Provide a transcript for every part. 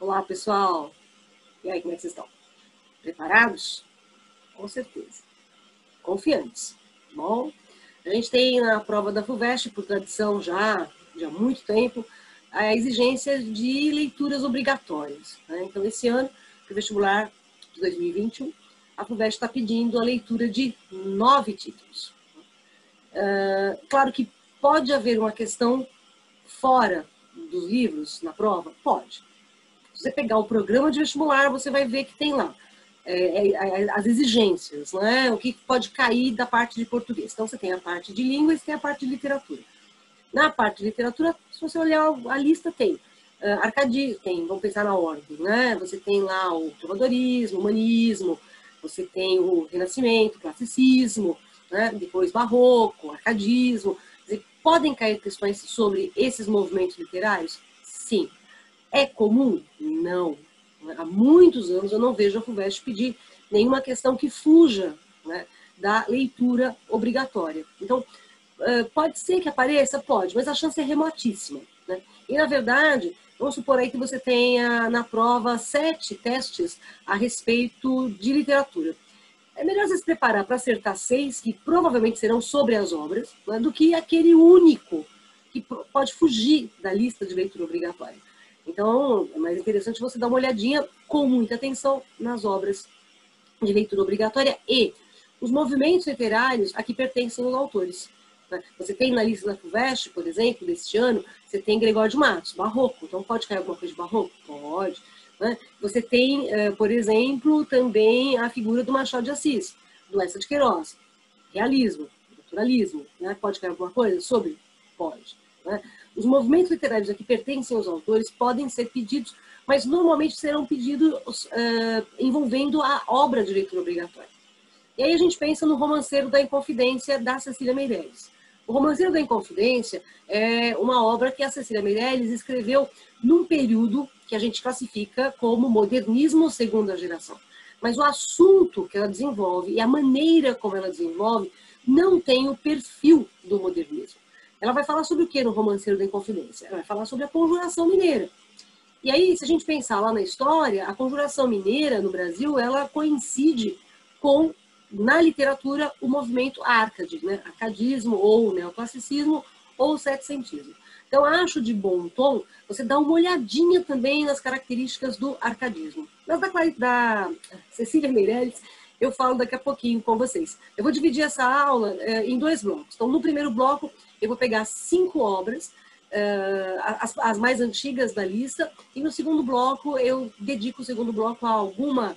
Olá, pessoal! E aí, como é que vocês estão? Preparados? Com certeza. Confiantes. Bom, a gente tem na prova da FUVEST, por tradição já de há muito tempo, a exigência de leituras obrigatórias, né? Então, esse ano, para o vestibular de 2021, a FUVEST está pedindo a leitura de 9 títulos. Claro que pode haver uma questão fora dos livros na prova? Pode. Se você pegar o programa de vestibular, você vai ver que tem lá as exigências, né? O que pode cair da parte de português. Então, você tem a parte de línguas e tem a parte de literatura. Na parte de literatura, se você olhar a lista, tem arcadismo, vamos pensar na ordem, né? Você tem lá o trovadorismo, o humanismo, você tem o renascimento, o classicismo, né? Depois barroco, arcadismo. Podem cair questões sobre esses movimentos literários? Sim. É comum? Não. Há muitos anos eu não vejo a FUVEST pedir nenhuma questão que fuja, né, da leitura obrigatória. Então, pode ser que apareça? Pode, mas a chance é remotíssima, né? E, na verdade, vamos supor aí que você tenha na prova 7 testes a respeito de literatura. É melhor você se preparar para acertar 6, que provavelmente serão sobre as obras, né, do que aquele único que pode fugir da lista de leitura obrigatória. Então, é mais interessante você dar uma olhadinha com muita atenção nas obras de leitura obrigatória e os movimentos literários a que pertencem os autores. Você tem na lista da FUVEST, por exemplo, deste ano, você tem Gregório de Matos, barroco. Então, pode cair alguma coisa de barroco? Pode. Né? Você tem, por exemplo, também a figura do Machado de Assis, do Eça de Queiroz, realismo, naturalismo. Né? Pode cair alguma coisa sobre? Pode. Né? Os movimentos literários a que pertencem os autores podem ser pedidos, mas normalmente serão pedidos envolvendo a obra de leitura obrigatória. E aí a gente pensa no Romanceiro da Inconfidência, da Cecília Meirelles. O Romanceiro da Inconfidência é uma obra que a Cecília Meirelles escreveu num período que a gente classifica como modernismo segunda geração. Mas o assunto que ela desenvolve e a maneira como ela desenvolve não tem o perfil do modernismo. Ela vai falar sobre o que no Romanceiro da Inconfidência? Ela vai falar sobre a Conjuração Mineira. E aí, se a gente pensar lá na história, a Conjuração Mineira no Brasil, ela coincide com, na literatura, o movimento Arcade, né? Arcadismo, ou neoclassicismo, ou setecentismo. Então, acho de bom tom você dar uma olhadinha também nas características do arcadismo. Mas da Cecília Meirelles, eu falo daqui a pouquinho com vocês. Eu vou dividir essa aula em 2 blocos. Então, no primeiro bloco, eu vou pegar 5 obras, as mais antigas da lista, e no segundo bloco, eu dedico o segundo bloco a alguma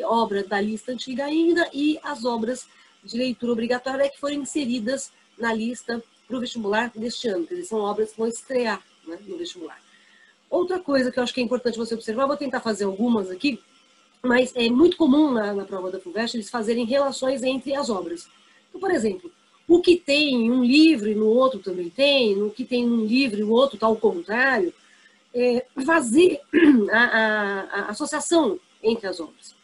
obra da lista antiga ainda e as obras de leitura obrigatória que foram inseridas na lista para o vestibular deste ano. Quer dizer, são obras que vão estrear, né, no vestibular. Outra coisa que eu acho que é importante você observar, vou tentar fazer algumas aqui, mas é muito comum na prova da FUVEST eles fazerem relações entre as obras. Então, por exemplo, o que tem em um livro e no outro também tem, o que tem em um livro e no outro está ao contrário, fazer a associação entre as obras.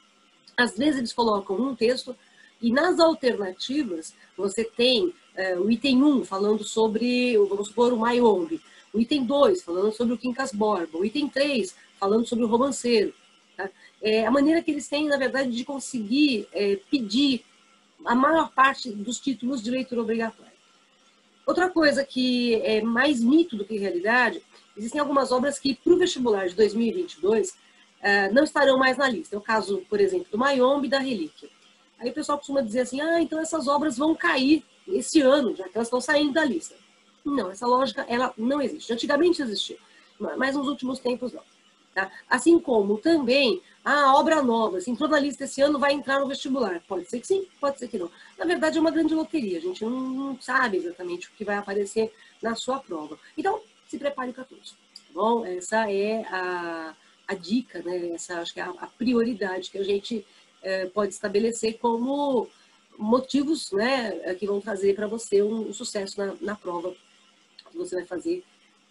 Às vezes eles colocam um texto e nas alternativas você tem o item 1 falando sobre, vamos supor, o Mayombe, o item 2 falando sobre o Quincas Borba, o item 3 falando sobre o romanceiro. Tá? A maneira que eles têm, na verdade, de conseguir pedir a maior parte dos títulos de leitura obrigatória. Outra coisa que é mais mito do que realidade, existem algumas obras que, para o vestibular de 2022, não estarão mais na lista. É o caso, por exemplo, do Mayombe e da Relíquia. Aí o pessoal costuma dizer assim, então essas obras vão cair esse ano, já que elas estão saindo da lista. Não, essa lógica ela não existe. Antigamente existia, mas nos últimos tempos não. Tá? Assim como também a obra nova, se entrou na lista esse ano, vai entrar no vestibular. Pode ser que sim, pode ser que não. Na verdade, é uma grande loteria. A gente não sabe exatamente o que vai aparecer na sua prova. Então, se prepare para tudo. Tá bom? Essa é a dica, né? Essa acho que é a prioridade que a gente pode estabelecer como motivos, né, que vão trazer para você um sucesso na prova que você vai fazer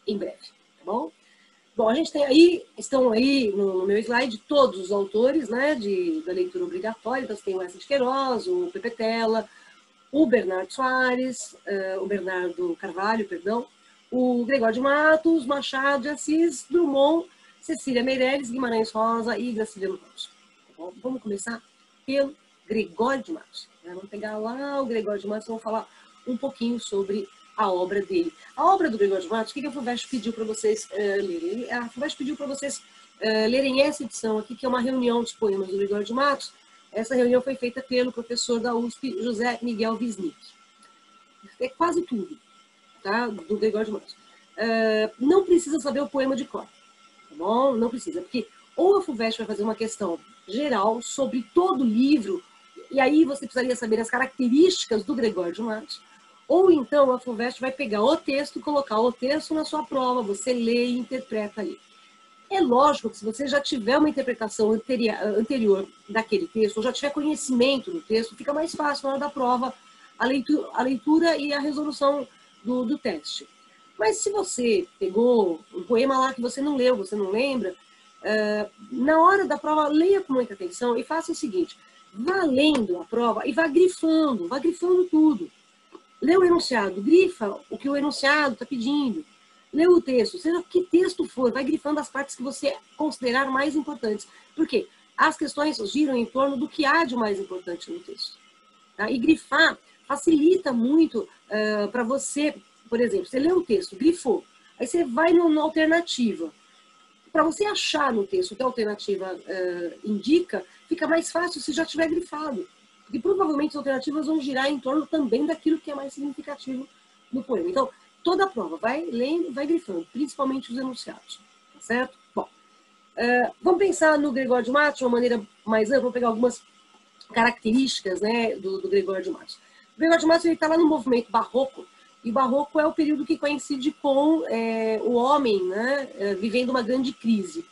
em breve. Tá bom? Bom, a gente tem aí, estão aí no meu slide todos os autores, né, da leitura obrigatória. Então, você tem o Eça de Queiroz, o Pepe Tela, o Bernardo Soares, o Bernardo Carvalho, perdão, o Gregório de Matos, Machado de Assis, Drummond, Cecília Meirelles, Guimarães Rosa e Graciliano Ramos. Tá bom? Vamos começar pelo Gregório de Matos. Vamos pegar lá o Gregório de Matos e vamos falar um pouquinho sobre a obra dele. A obra do Gregório de Matos, o que a FUVEST pediu para vocês lerem? A FUVEST pediu para vocês lerem essa edição aqui, que é uma reunião dos poemas do Gregório de Matos. Essa reunião foi feita pelo professor da USP, José Miguel Wisnik. É quase tudo, tá? Do Gregório de Matos. Não precisa saber o poema de cor, tá bom? Não precisa, porque ou a FUVEST vai fazer uma questão geral sobre todo o livro, e aí você precisaria saber as características do Gregório de Matos, ou então a FUVEST vai pegar o texto, colocar o texto na sua prova, você lê e interpreta ali. É lógico que se você já tiver uma interpretação anterior daquele texto, ou já tiver conhecimento do texto, fica mais fácil na hora da prova a leitura e a resolução do teste. Mas se você pegou um poema lá que você não leu, você não lembra, na hora da prova, leia com muita atenção e faça o seguinte, vá lendo a prova e vá grifando tudo. Lê o enunciado, grifa o que o enunciado está pedindo. Lê o texto, seja que texto for, vai grifando as partes que você considerar mais importantes. Por quê? As questões giram em torno do que há de mais importante no texto. Tá? E grifar facilita muito para você, por exemplo, você lê o texto, grifou, aí você vai na alternativa. Para você achar no texto o que a alternativa indica, fica mais fácil se já tiver grifado. Porque provavelmente as alternativas vão girar em torno também daquilo que é mais significativo no poema. Então, toda a prova, vai lendo, vai grifando, principalmente os enunciados. Tá certo? Bom, vamos pensar no Gregório de Matos de uma maneira mais ampla, vamos pegar algumas características, né, do Gregório de Matos. O Gregório de Matos está lá no movimento barroco, e o barroco é o período que coincide com o homem, né, vivendo uma grande crise.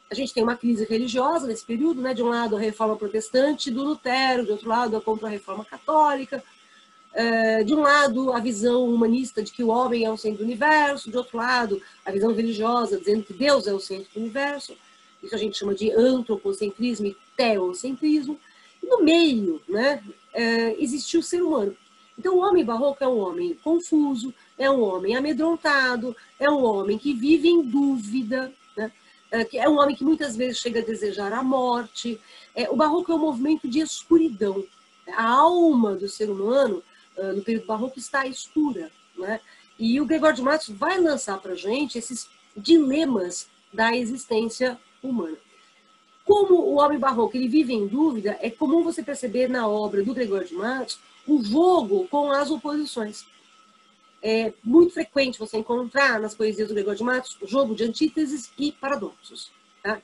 A gente tem uma crise religiosa nesse período, né? De um lado a reforma protestante do Lutero, de outro lado a contra-reforma católica, de um lado a visão humanista de que o homem é o centro do universo, de outro lado a visão religiosa dizendo que Deus é o centro do universo, isso a gente chama de antropocentrismo e teocentrismo, e no meio, né, existiu o ser humano. Então o homem barroco é um homem confuso, é um homem amedrontado, é um homem que vive em dúvida, né? Que é um homem que muitas vezes chega a desejar a morte. O barroco é um movimento de escuridão. A alma do ser humano, no período barroco, está escura, né? E o Gregório de Matos vai lançar para a gente esses dilemas da existência humana. Como o homem barroco ele vive em dúvida, é comum você perceber na obra do Gregório de Matos o jogo com as oposições. É muito frequente você encontrar nas poesias do Gregório de Matos o jogo de antíteses e paradoxos. Tá?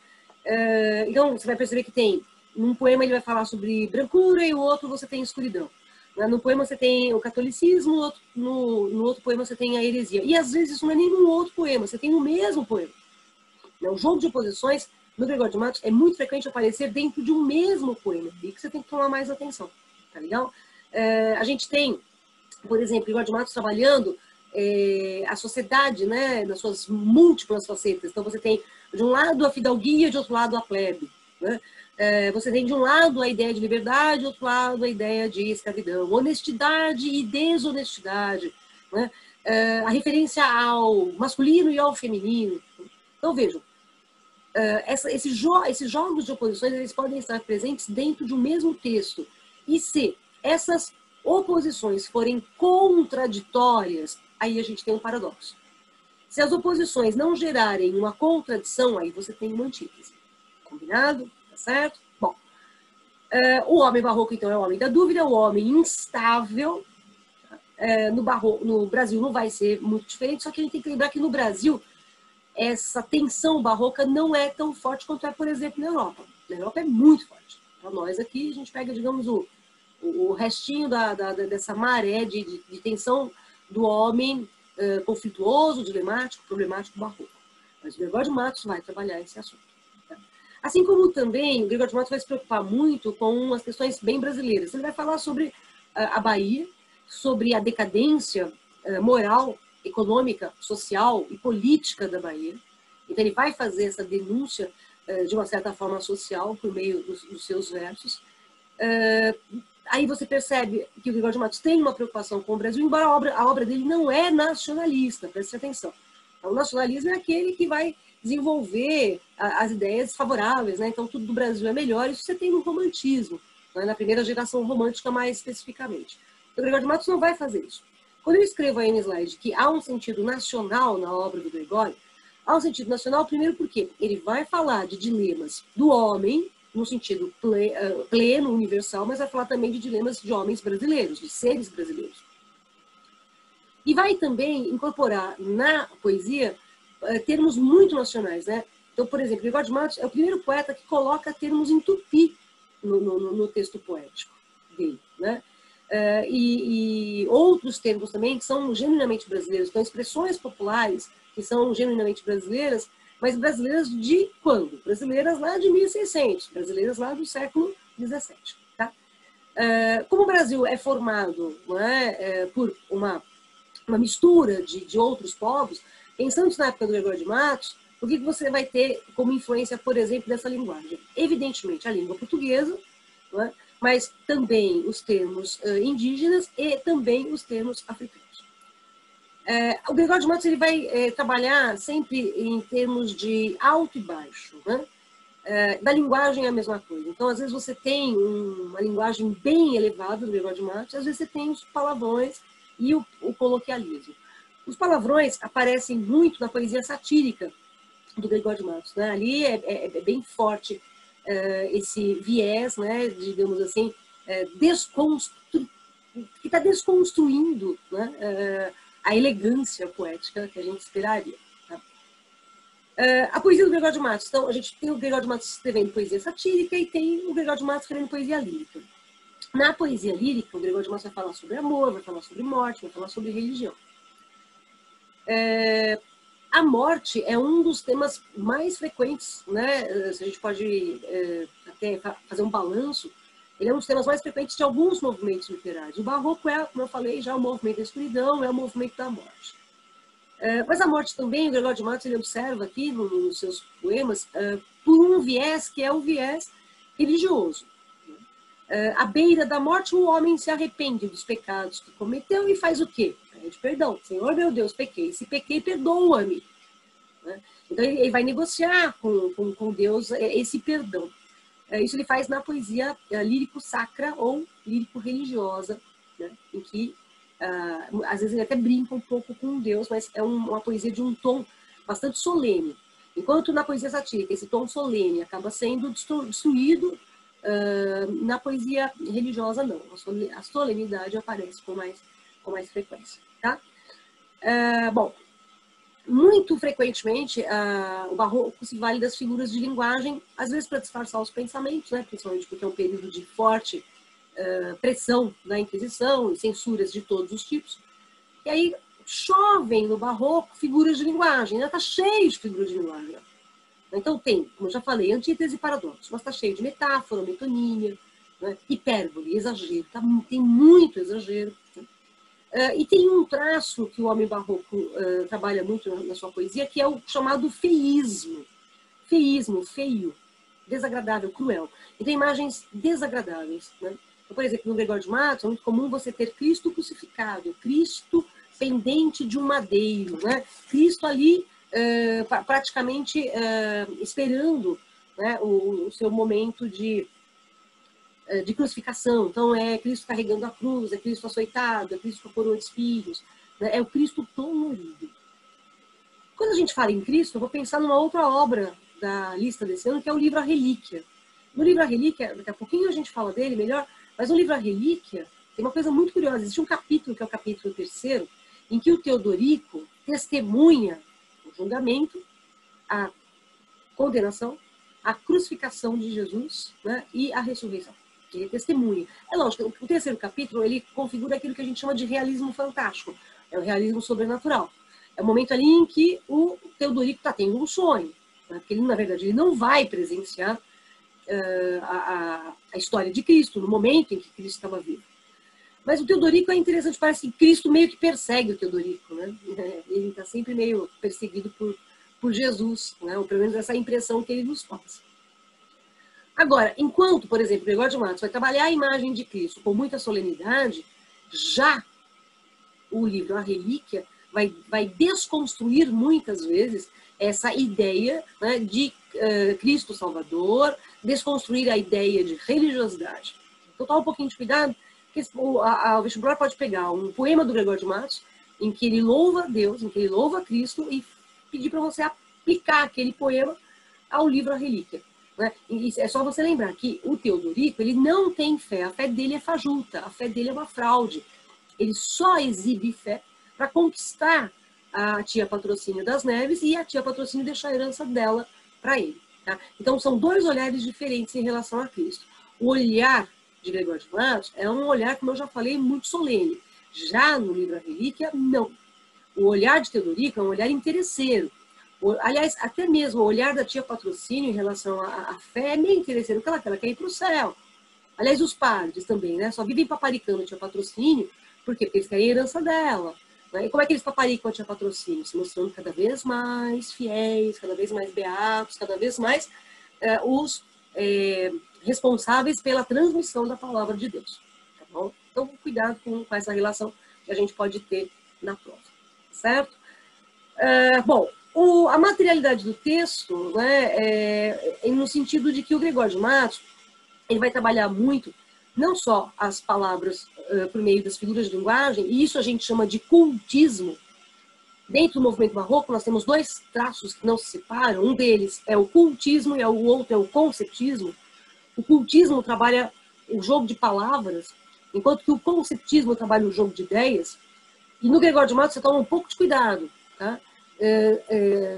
Então, você vai perceber que tem, num poema ele vai falar sobre brancura e o outro você tem escuridão. No poema você tem o catolicismo, no outro poema você tem a heresia. E às vezes isso não é nem num outro poema, você tem no mesmo poema. O jogo de oposições no Gregório de Matos é muito frequente aparecer dentro de um mesmo poema, e que você tem que tomar mais atenção. Tá legal? A gente tem, por exemplo, Gregório de Matos trabalhando a sociedade, né, nas suas múltiplas facetas. Então, você tem, de um lado, a fidalguia, de outro lado, a plebe. Né? Você tem, de um lado, a ideia de liberdade, de outro lado, a ideia de escravidão. Honestidade e desonestidade. Né? A referência ao masculino e ao feminino. Então, vejam, esses jogos de oposições eles podem estar presentes dentro de um mesmo texto. E se essas oposições forem contraditórias, aí a gente tem um paradoxo. Se as oposições não gerarem uma contradição, aí você tem uma antítese. Combinado? Tá certo? Bom, o homem barroco, então, é o homem da dúvida, o homem instável. No Brasil não vai ser muito diferente, só que a gente tem que lembrar que no Brasil essa tensão barroca não é tão forte quanto é, por exemplo, na Europa. Na Europa é muito forte. Para nós aqui, a gente pega, digamos, o restinho dessa maré de tensão do homem conflituoso, dilemático, problemático, barroco. Mas o Gregório de Matos vai trabalhar esse assunto. Tá? Assim como também o Gregório de Matos vai se preocupar muito com as questões bem brasileiras. Ele vai falar sobre a Bahia, sobre a decadência moral, econômica, social e política da Bahia. Então ele vai fazer essa denúncia de uma certa forma social por meio dos seus versos. Aí você percebe que o Gregório de Matos tem uma preocupação com o Brasil, embora a obra dele não é nacionalista, preste atenção. O nacionalismo é aquele que vai desenvolver as ideias favoráveis, né? Então, tudo do Brasil é melhor. Isso você tem no romantismo, né? Na primeira geração romântica, mais especificamente. O Gregório de Matos não vai fazer isso. Quando eu escrevo aí no slide que há um sentido nacional na obra do Gregório, há um sentido nacional, primeiro porque ele vai falar de dilemas do homem, no sentido pleno, universal, mas vai falar também de dilemas de homens brasileiros, de seres brasileiros. E vai também incorporar na poesia termos muito nacionais, né? Então, por exemplo, Gregório de Matos é o primeiro poeta que coloca termos em tupi no texto poético dele, né? E outros termos também que são genuinamente brasileiros, então expressões populares que são genuinamente brasileiras, mas brasileiras de quando? Brasileiras lá de 1600, brasileiras lá do século XVII. Tá? Como o Brasil é formado, não é, por uma mistura de outros povos, pensando na época do Gregório de Matos, o que você vai ter como influência, por exemplo, dessa linguagem? Evidentemente, a língua portuguesa, não é? Mas também os termos indígenas e também os termos africanos. O Gregório de Matos ele vai trabalhar sempre em termos de alto e baixo, né? Da linguagem é a mesma coisa. Então, às vezes você tem uma linguagem bem elevada do Gregório de Matos, às vezes você tem os palavrões e o coloquialismo. Os palavrões aparecem muito na poesia satírica do Gregório de Matos, né? Ali é bem forte esse viés, né, digamos assim, que está desconstruindo, né, a elegância poética que a gente esperaria. Tá? A poesia do Gregório de Matos, então a gente tem o Gregório de Matos escrevendo poesia satírica e tem o Gregório de Matos escrevendo poesia lírica. Na poesia lírica, o Gregório de Matos vai falar sobre amor, vai falar sobre morte, vai falar sobre religião. A morte é um dos temas mais frequentes, né? Se a gente pode até fazer um balanço, ele é um dos temas mais frequentes de alguns movimentos literários. O barroco é, como eu falei, já o movimento da escuridão, é o movimento da morte. Mas a morte também, o Gregório de Matos, ele observa aqui nos seus poemas, por um viés que é o viés religioso. À beira da morte, o homem se arrepende dos pecados que cometeu e faz o quê? Pede perdão. Senhor, meu Deus, pequei. Se pequei, perdoa-me. Né? Então, ele vai negociar com Deus esse perdão. Isso ele faz na poesia lírico-sacra ou lírico-religiosa, né? Em que, às vezes, ele até brinca um pouco com Deus, mas é uma poesia de um tom bastante solene. Enquanto na poesia satírica, esse tom solene acaba sendo destruído, na poesia religiosa, não. A solenidade aparece com mais frequência. Tá? Bom, muito frequentemente, o barroco se vale das figuras de linguagem, às vezes para disfarçar os pensamentos, né? Principalmente porque é um período de forte pressão da Inquisição e censuras de todos os tipos. E aí chovem no barroco figuras de linguagem, está cheio de figuras de linguagem. Então tem, como eu já falei, antítese e paradoxo, mas está cheio de metáfora, metonímia, né? Hipérbole, exagero, tem muito exagero. Né? E tem um traço que o homem barroco trabalha muito na sua poesia, que é o chamado feísmo. Feísmo, feio, desagradável, cruel. E tem imagens desagradáveis. Né? Então, por exemplo, no Gregório de Matos, é muito comum você ter Cristo crucificado, Cristo pendente de um madeiro, né? Cristo ali praticamente esperando, né, o seu momento de crucificação. Então, é Cristo carregando a cruz, é Cristo açoitado, é Cristo com a coroa de espinhos, né? É o Cristo dolorido. Quando a gente fala em Cristo, eu vou pensar numa outra obra da lista desse ano, que é o livro A Relíquia. No livro A Relíquia, daqui a pouquinho a gente fala dele melhor, mas no livro A Relíquia tem uma coisa muito curiosa. Existe um capítulo, que é o capítulo 3º, em que o Teodorico testemunha o julgamento, a condenação, a crucificação de Jesus, né, e a ressurreição. Ele testemunha. É lógico, o 3º capítulo ele configura aquilo que a gente chama de realismo fantástico. É o realismo sobrenatural. É o momento ali em que o Teodorico está tendo um sonho. Né, porque ele, na verdade, ele não vai presenciar a história de Cristo, no momento em que Cristo estava vivo. Mas o Teodorico é interessante, parece que Cristo meio que persegue o Teodorico, né? Ele está sempre meio perseguido por Jesus, né? Ou pelo menos essa impressão que ele nos passa. Agora, enquanto, por exemplo, Gregório de Matos vai trabalhar a imagem de Cristo com muita solenidade, já o livro A Relíquia vai desconstruir muitas vezes essa ideia, né, de Cristo Salvador, desconstruir a ideia de religiosidade. Então, toma um pouquinho de cuidado, porque o vestibular pode pegar um poema do Gregório de Matos, em que ele louva Deus, em que ele louva Cristo, e pedir para você aplicar aquele poema ao livro A Relíquia. Né? E é só você lembrar que o Teodorico, ele não tem fé, a fé dele é fajuta, a fé dele é uma fraude. Ele só exibe fé para conquistar a tia Patrocínio das Neves e a tia Patrocínio deixar a herança dela para ele. Tá? Então, são dois olhares diferentes em relação a Cristo. O olhar de Gregório de Matos é um olhar, como eu já falei, muito solene. Já no livro A Relíquia, não. O olhar de Teodorico é um olhar interesseiro. Aliás, até mesmo o olhar da tia Patrocínio em relação à fé é meio interesseiro, porque ela quer ir para o céu. Aliás, os padres também, né? Só vivem paparicando a tia Patrocínio, por quê? Porque eles querem a herança dela. Né? E como é que eles paparicam a tia Patrocínio? Se mostrando cada vez mais fiéis, cada vez mais beatos, cada vez mais os responsáveis pela transmissão da palavra de Deus. Tá bom? Então, cuidado com essa relação que a gente pode ter na prova. Certo? Bom, a materialidade do texto, né, no sentido de que o Gregório de Matos ele vai trabalhar muito, não só as palavras por meio das figuras de linguagem, e isso a gente chama de cultismo. Dentro do movimento barroco, nós temos dois traços que não se separam. Um deles é o cultismo e o outro é o conceptismo. O cultismo trabalha o jogo de palavras, enquanto que o conceptismo trabalha o jogo de ideias. E no Gregório de Matos você toma um pouco de cuidado. Tá?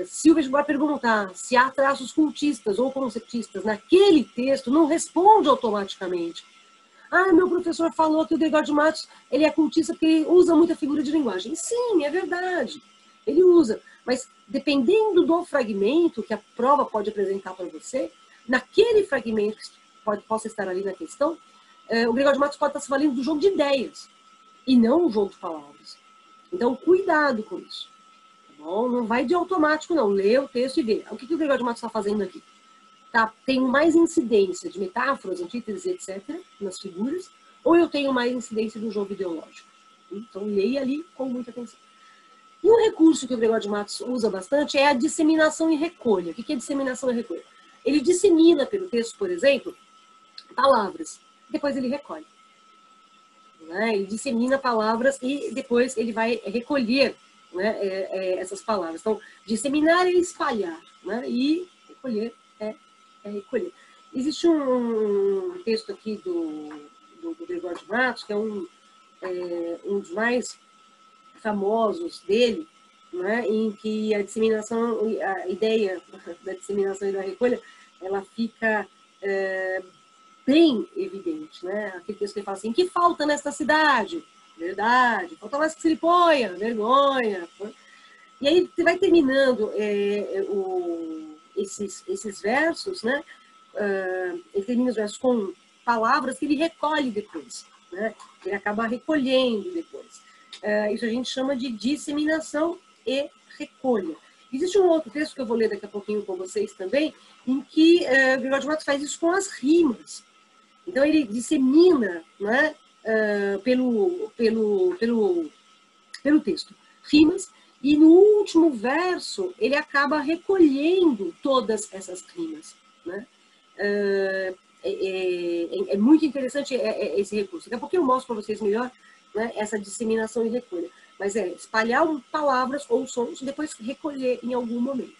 Se o vestibular perguntar se há traços cultistas ou conceptistas naquele texto, não responde automaticamente. Ah, meu professor falou que o Gregório de Matos ele é cultista porque ele usa muita figura de linguagem. Sim, é verdade. Ele usa. Mas dependendo do fragmento que a prova pode apresentar para você, naquele fragmento que possa estar ali na questão, o Gregório de Matos pode estar se valendo do jogo de ideias e não o jogo de palavras. Então, cuidado com isso. Tá bom? Não vai de automático, não. Lê o texto e vê. O que o Gregório de Matos está fazendo aqui? Tá, tenho mais incidência de metáforas, antíteses, etc., nas figuras, ou eu tenho mais incidência do jogo ideológico? Então, leia ali com muita atenção. E um recurso que o Gregório de Matos usa bastante é a disseminação e recolha. O que é disseminação e recolha? Ele dissemina pelo texto, por exemplo, palavras, depois ele recolhe. Né? Ele dissemina palavras e depois ele vai recolher, né, essas palavras. Então, disseminar é espalhar, né? E recolher é recolher. Existe um texto aqui do Gregório de Matos, que é um dos mais famosos dele, né, em que a disseminação, a ideia da disseminação e da recolha, ela fica bem evidente, né? Aquele texto que ele fala assim, que falta nesta cidade? Verdade. Falta mais que se lhe ponha, vergonha. E aí você vai terminando esses versos, né? Ele termina os versos com palavras que ele recolhe depois, né? Ele acaba recolhendo depois. Isso a gente chama de disseminação e recolha. Existe um outro texto que eu vou ler daqui a pouquinho com vocês também, em que o Gregório de Matos faz isso com as rimas. Então ele dissemina, né, pelo texto rimas, e no último verso ele acaba recolhendo todas essas rimas. Né? É muito interessante esse recurso. Daqui a pouquinho eu mostro para vocês melhor, né, essa disseminação e recolha. Mas espalhar palavras ou sons e depois recolher em algum momento.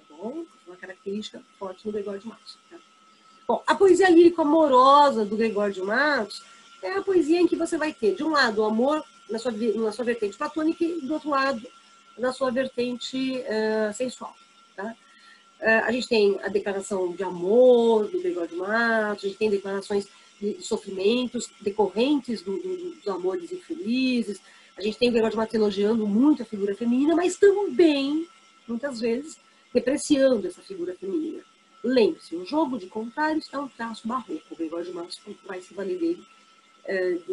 Tá bom? Uma característica forte no Gregório de Matos. Tá? Bom, a poesia lírico-amorosa do Gregório de Matos é a poesia em que você vai ter, de um lado, o amor na sua vertente platônica e, do outro lado, na sua vertente sensual. Tá? A gente tem a declaração de amor do Gregório de Matos, a gente tem declarações de sofrimentos decorrentes dos amores infelizes, a gente tem o Gregório de Matos elogiando muito a figura feminina, mas também, muitas vezes, depreciando essa figura feminina. Lembre-se, o jogo de contrários é um traço barroco. O Gregório de Matos vai se valer dele,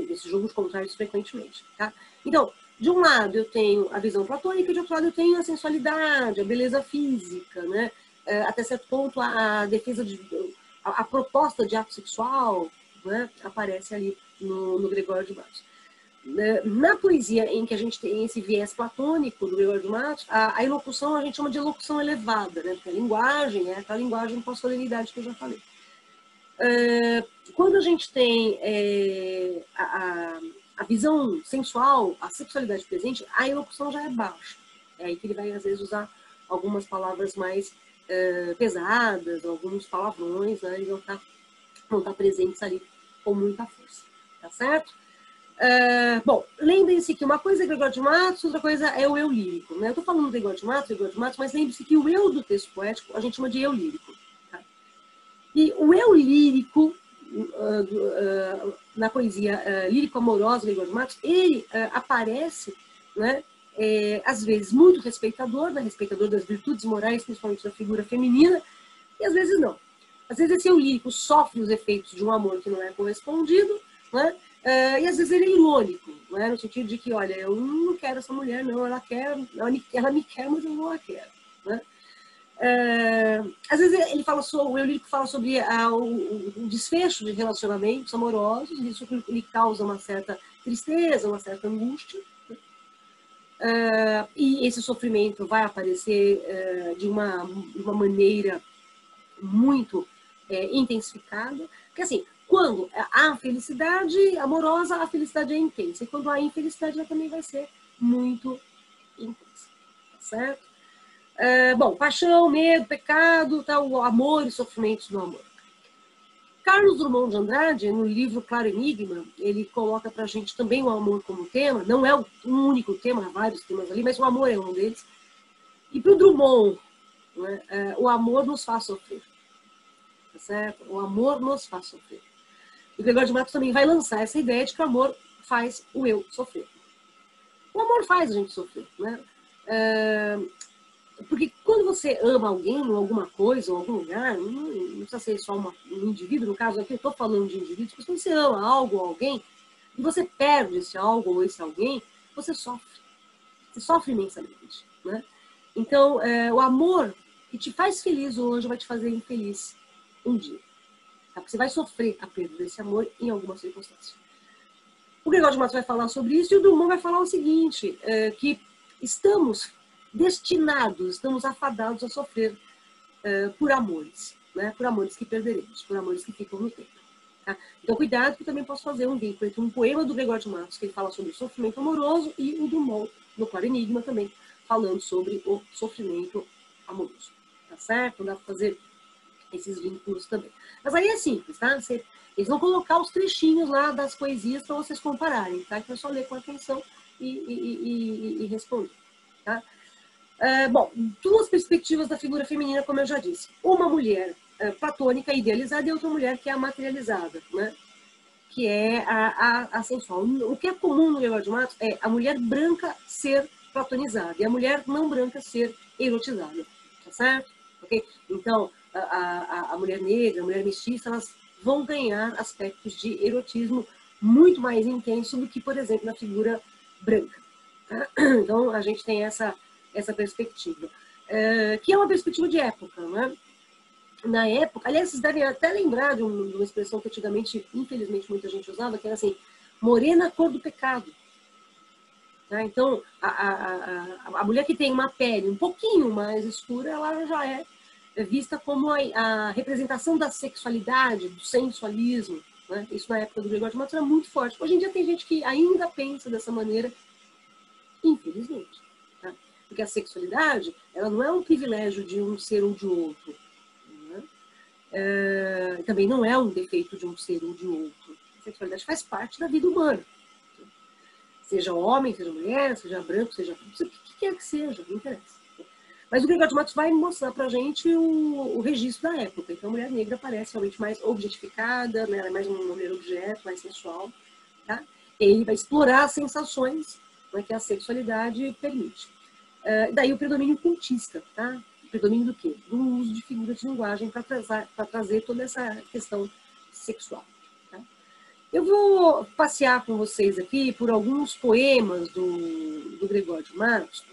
desse jogo de contrários frequentemente. Tá? Então, de um lado eu tenho a visão platônica, de outro lado eu tenho a sensualidade, a beleza física, né? Até certo ponto a defesa, a proposta de ato sexual, né, aparece ali no Gregório de Matos. Na poesia em que a gente tem esse viés platônico do Gregório de Matos, a elocução a gente chama de elocução elevada, né? Porque a linguagem é aquela linguagem com a solenidade que eu já falei. Quando a gente tem a visão sensual, a sexualidade presente, a elocução já é baixa. É aí que ele vai, às vezes, usar algumas palavras mais pesadas, alguns palavrões, né? Eles vão estar presentes ali com muita força, tá certo? Bom, lembrem-se que uma coisa é Gregório de Matos, outra coisa é o eu lírico. Né? Eu estou falando do Gregório de Matos, mas lembre-se que o eu do texto poético a gente chama de eu lírico. Tá? E o eu lírico, na poesia lírico-amorosa do Gregório de Matos, ele aparece, né, às vezes, muito respeitador, né, respeitador das virtudes morais, principalmente da figura feminina, e às vezes não. Às vezes esse eu lírico sofre os efeitos de um amor que não é correspondido, né? E às vezes ele é irônico, né? No sentido de que, olha, eu não quero essa mulher, não, ela me quer, mas eu não a quero. Né? Às vezes ele fala o eu lírico fala sobre o desfecho de relacionamentos amorosos, e isso lhe causa uma certa tristeza, uma certa angústia. Né? E esse sofrimento vai aparecer de uma maneira muito intensificada, porque assim, quando há felicidade amorosa, a felicidade é intensa, e quando há infelicidade, ela também vai ser muito intensa, tá certo? Bom, paixão, medo, pecado, tá, o amor e sofrimentos do amor. Carlos Drummond de Andrade, no livro Claro Enigma, ele coloca pra gente também o amor como tema, não é um único tema, há vários temas ali, mas o amor é um deles. E para o Drummond, né, o amor nos faz sofrer. Tá certo? O amor nos faz sofrer. E o Gregório de Matos também vai lançar essa ideia de que o amor faz o eu sofrer. O amor faz a gente sofrer, né? Porque quando você ama alguém, ou alguma coisa, ou algum lugar, não precisa ser só um indivíduo, no caso aqui eu estou falando de indivíduos, mas quando você ama algo ou alguém, e você perde esse algo ou esse alguém, você sofre. Você sofre imensamente, né? Então, o amor que te faz feliz hoje vai te fazer infeliz um dia. Tá? Você vai sofrer a perda desse amor em alguma circunstância. O Gregório de Matos vai falar sobre isso e o Drummond vai falar o seguinte, que estamos destinados, estamos afadados a sofrer por amores, né? Por amores que perderemos, por amores que ficam no tempo. Tá? Então, cuidado, que eu também posso fazer um vínculo entre um poema do Gregório de Matos, que ele fala sobre o sofrimento amoroso, e o Drummond, no Claro Enigma, também falando sobre o sofrimento amoroso. Tá certo? Dá para fazer esses vínculos também. Mas aí é simples, tá? Eles vão colocar os trechinhos lá das poesias para vocês compararem, tá? Então é só ler com atenção e responder, tá? Bom, duas perspectivas da figura feminina, como eu já disse. Uma mulher platônica, idealizada, e outra mulher que é a materializada, né? Que é a sensual. O que é comum no Gregório de Matos é a mulher branca ser platonizada e a mulher não branca ser erotizada, tá certo? Okay? Então, a mulher negra, a mulher mestiça, elas vão ganhar aspectos de erotismo muito mais intenso do que, por exemplo, na figura branca. Tá? Então, a gente tem essa perspectiva, que é uma perspectiva de época, né? Na época, aliás, vocês devem até lembrar de uma expressão que antigamente, infelizmente, muita gente usava, que era assim, morena cor do pecado. Tá? Então, a mulher que tem uma pele um pouquinho mais escura, ela já é vista como a representação da sexualidade, do sensualismo. Né? Isso na época do Gregório de Matos era muito forte. Hoje em dia tem gente que ainda pensa dessa maneira, infelizmente. Tá? Porque a sexualidade, ela não é um privilégio de um ser ou de outro. Também não é um defeito de um ser ou de outro. A sexualidade faz parte da vida humana. Seja homem, seja mulher, seja branco, seja o que quer que seja, não interessa. Mas o Gregório de Matos vai mostrar pra gente o registro da época. Então a mulher negra parece realmente mais objetificada, né? Ela é mais uma mulher objeto, mais sensual. Tá? Ele vai explorar as sensações, né, que a sexualidade permite. Daí o predomínio cultista, tá? Predomínio do quê? Do uso de figuras de linguagem para trazer toda essa questão sexual. Tá? Eu vou passear com vocês aqui por alguns poemas do Gregório de Matos.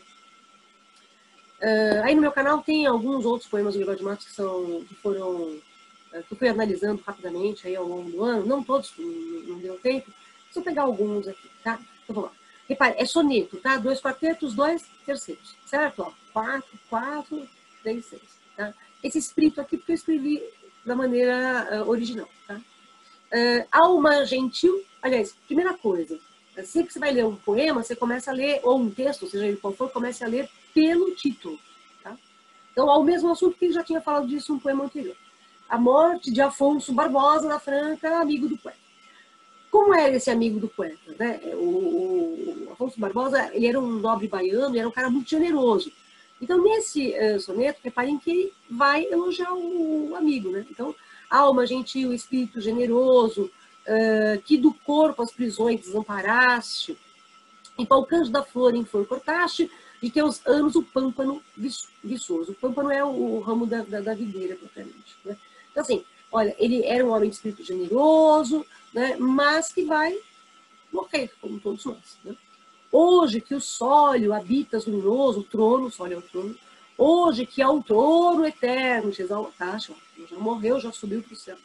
Aí no meu canal tem alguns outros poemas do Gregório de Matos que eu fui analisando rapidamente aí ao longo do ano. Não todos, não deu tempo. Vou pegar alguns aqui, tá? Então, vamos lá. Repare, é soneto, tá? 2 quartetos, 2 terceiros, certo? Ó, 4, 4, 3, 6, tá? Esse escrito aqui, porque eu escrevi da maneira original, tá? Alma gentil, aliás, primeira coisa, assim que você vai ler um poema, você começa a ler, ou um texto, seja ele qual for, comece a ler pelo título, tá? Então, ao mesmo assunto que ele já tinha falado disso no poema anterior. A morte de Afonso Barbosa da Franca, amigo do poeta. Como era esse amigo do poeta? Né? O Afonso Barbosa, ele era um nobre baiano, era um cara muito generoso. Então, nesse soneto, reparem que ele vai elogiar o amigo. Né? Então, alma gentil, espírito generoso, que do corpo as prisões desamparaste, em pau cândida flor em flor cortaste, de teus anos o pâmpano viçoso. O pâmpano é o ramo da videira, propriamente. Né? Então, assim, olha, ele era um homem de espírito generoso, né, mas que vai morrer, como todos nós. Né? Hoje que o sólio habitas luminoso, o trono, o sólio é o trono, hoje que ao trono eterno te exaltaste, já morreu, já subiu para o céu.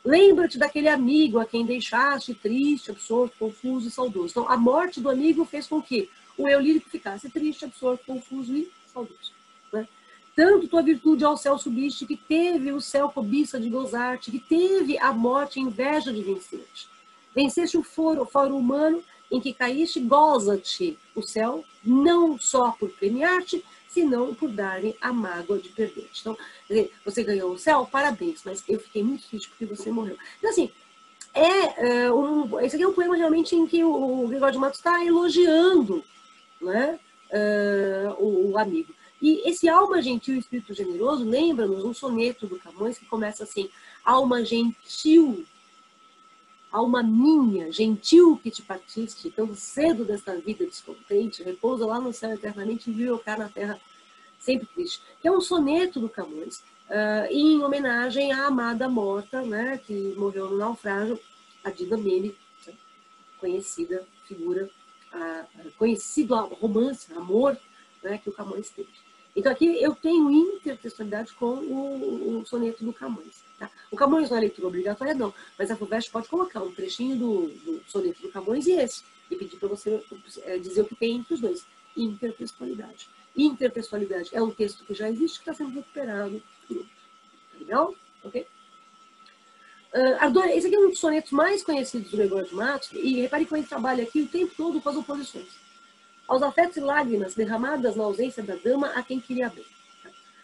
Lembra-te daquele amigo a quem deixaste triste, absorto, confuso e saudoso. Então, a morte do amigo fez com que o eu lírico ficasse triste, absorto, confuso e saudoso. Né? Tanto tua virtude ao céu subiste, que teve o céu cobiça de gozar-te, que teve a morte inveja de vencer-te. Venceste o foro humano em que caíste, goza-te o céu, não só por premiar-te, senão por dar-lhe a mágoa de perder-te. Então, você ganhou o céu, parabéns, mas eu fiquei muito triste porque você morreu. Então, assim, esse aqui é um poema realmente em que o Gregório de Matos está elogiando, né, o amigo. E esse alma gentil e espírito generoso lembra-nos um soneto do Camões que começa assim: alma gentil, alma minha, gentil que te partiste, tão cedo desta vida descontente, repousa lá no céu eternamente e vive cá na terra sempre triste. Que é um soneto do Camões, em homenagem à amada morta, né, que morreu no naufrágio, a Dina Mene, conhecida figura, conhecido romance, amor, né, que o Camões teve. Então aqui eu tenho intertextualidade com o soneto do Camões. Tá? O Camões não é leitura obrigatória, não, mas a FUVEST pode colocar um trechinho do soneto do Camões e esse, e pedir para você dizer o que tem entre os dois. Intertextualidade. Intertextualidade é um texto que já existe, que está sendo recuperado por outro. Tá legal? Ok? Esse aqui é um dos sonetos mais conhecidos do Gregório de Matos, e repare que ele trabalha aqui o tempo todo com as oposições. Aos afetos e lágrimas derramadas na ausência da dama a quem queria bem.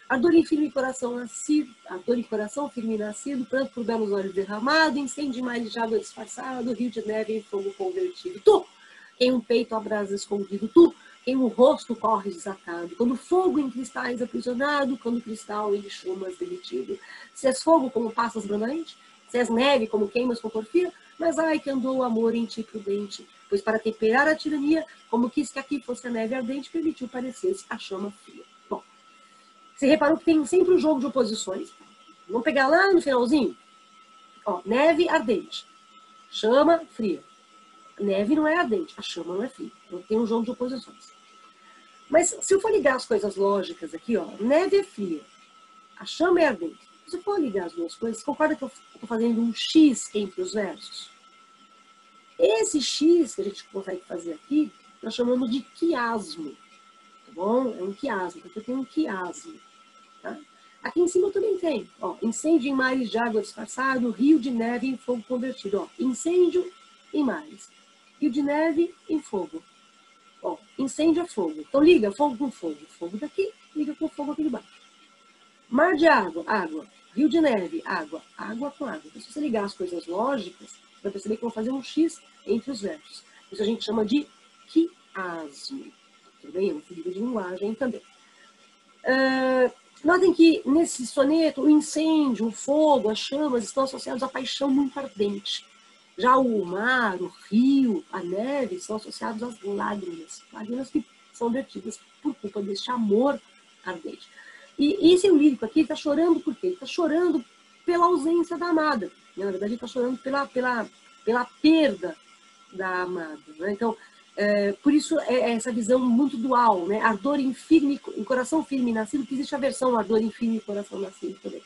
A dor em firme coração nascido, a dor em coração firme nascido, pranto por belos olhos derramado, incêndio de mares de água disfarçado, rio de neve em fogo convertido. Tu, quem um peito a brasa escondido, tu, quem o rosto corre desatado, quando fogo em cristais aprisionado, quando cristal em chumas derretido. Se és fogo como passas brandamente, se és neve como queimas com porfia, mas ai que andou o amor em ti prudente, pois para temperar a tirania, como quis que aqui fosse a neve ardente, permitiu parecer-se a chama fria. Bom, você reparou que tem sempre um jogo de oposições. Vamos pegar lá no finalzinho. Ó, neve ardente, chama fria. A neve não é ardente, a chama não é fria. Então tem um jogo de oposições. Mas se eu for ligar as coisas lógicas aqui, ó, neve é fria, a chama é ardente. Se eu for ligar as duas coisas, você concorda que eu estou fazendo um X entre os versos? Esse X que a gente consegue fazer aqui, nós chamamos de quiasmo. Tá bom? É um quiasmo, porque eu tenho um quiasmo. Tá? Aqui em cima eu também tem. Ó, incêndio em mares de água disfarçado, rio de neve em fogo convertido. Ó, incêndio em mares. Rio de neve em fogo. Ó, incêndio é fogo. Então liga fogo com fogo. Fogo daqui, liga com fogo aqui de baixo. Mar de água, água. Rio de neve, água. Água com água. Então, se você ligar as coisas lógicas, você vai perceber que eu vou fazer um X entre os versos. Isso a gente chama de quiasmo. Tudo bem? É uma figura de linguagem também. Notem que nesse soneto o incêndio, o fogo, as chamas estão associados à paixão muito ardente. Já o mar, o rio, a neve são associados às lágrimas. Lágrimas que são vertidas por culpa deste amor ardente. E esse lírico aqui está chorando por quê? Ele está chorando pela ausência da amada. Na verdade, ele está chorando pela perda da amada. Né? Então, por isso é essa visão muito dual, né? Ardor em coração firme nascido, que existe a versão ardor em firme coração nascido também.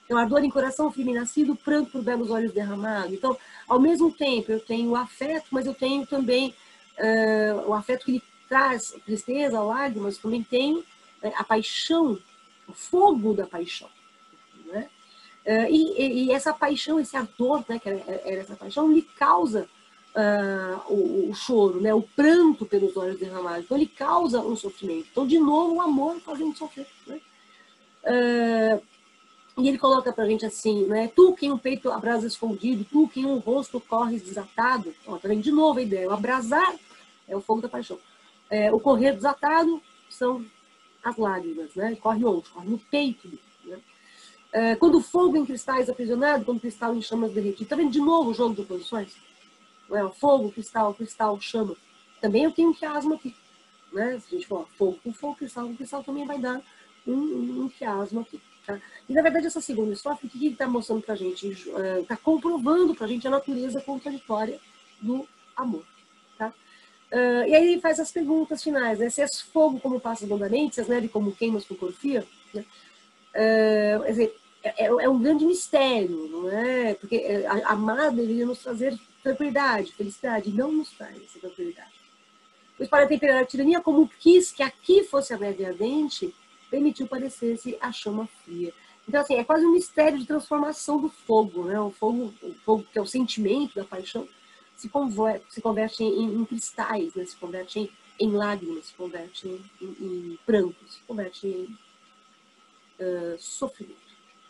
Então, ardor em coração firme nascido, pranto por belos olhos derramado. Então, ao mesmo tempo, eu tenho afeto, mas eu tenho também o afeto que ele traz tristeza, lágrimas, também tem a paixão, o fogo da paixão, né? E essa paixão, esse ardor, né, que era essa paixão, lhe causa o choro, né, o pranto pelos olhos derramados. Então, ele causa um sofrimento. Então, de novo, o amor fazendo sofrer, né? E ele coloca pra gente assim, né? Tu quem o peito abrasa escondido, tu quem o rosto corres desatado. Ó, tá vendo de novo a ideia. O abrasar é o fogo da paixão. O correr desatado são as lágrimas, né? Corre onde? Corre no peito. Né? Quando o fogo em cristais aprisionado, quando o cristal em chamas derretido. Tá vendo de novo o jogo de oposições? O fogo, cristal, chama. Também eu tenho um quiasma aqui. Né? Se a gente for fogo com fogo, o cristal também vai dar um quiasma aqui. Tá? E, na verdade, essa segunda estrofe, o que ele está mostrando para a gente? Está comprovando para a gente a natureza contraditória do amor. Tá? E aí ele faz as perguntas finais, né? Se és fogo como passas longamente, se és neve como queimas com porfia, né? Quer dizer, é um grande mistério, não é? Porque amar deveria nos trazer tranquilidade, felicidade, não nos traz essa tranquilidade. Pois para temperar a tirania, como quis que aqui fosse a neve ardente, permitiu parecer-se a chama fria. Então, assim, é quase um mistério de transformação do fogo, né? O fogo que é o sentimento da paixão, se converte em cristais, né? Se converte em lágrimas, se converte em prantos, se converte em sofrimento,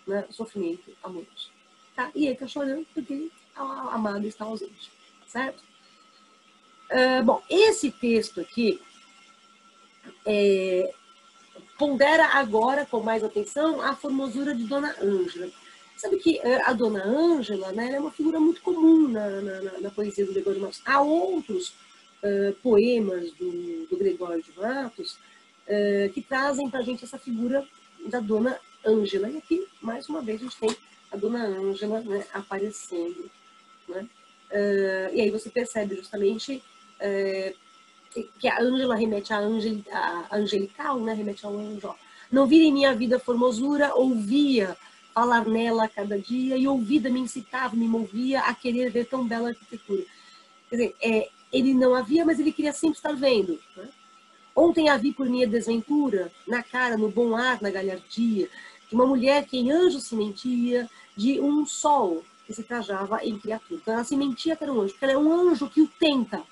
né? Sofrimento amoroso. Tá? E ele está chorando porque a amada está ausente, certo? Bom, esse texto aqui pondera agora com mais atenção a formosura de Dona Ângela. Sabe que a Dona Ângela, né, ela é uma figura muito comum na poesia do Gregório de Matos. Há outros poemas do Gregório de Matos que trazem para a gente essa figura da Dona Ângela. E aqui, mais uma vez, a gente tem a Dona Ângela, né, aparecendo. Né? E aí você percebe justamente que a Ângela remete a angelical, né? Remete ao anjo. Não vira em minha vida formosura, ouvia falar nela a cada dia, e ouvida me incitava, me movia a querer ver tão bela arquitetura. Quer dizer, ele não a via, mas ele queria sempre estar vendo. Né? Ontem a vi por minha desventura, na cara, no bom ar, na galhardia, de uma mulher que em anjo se mentia, de um sol que se trajava em criatura. Então ela se mentia que era um anjo, porque ela é um anjo que o tenta.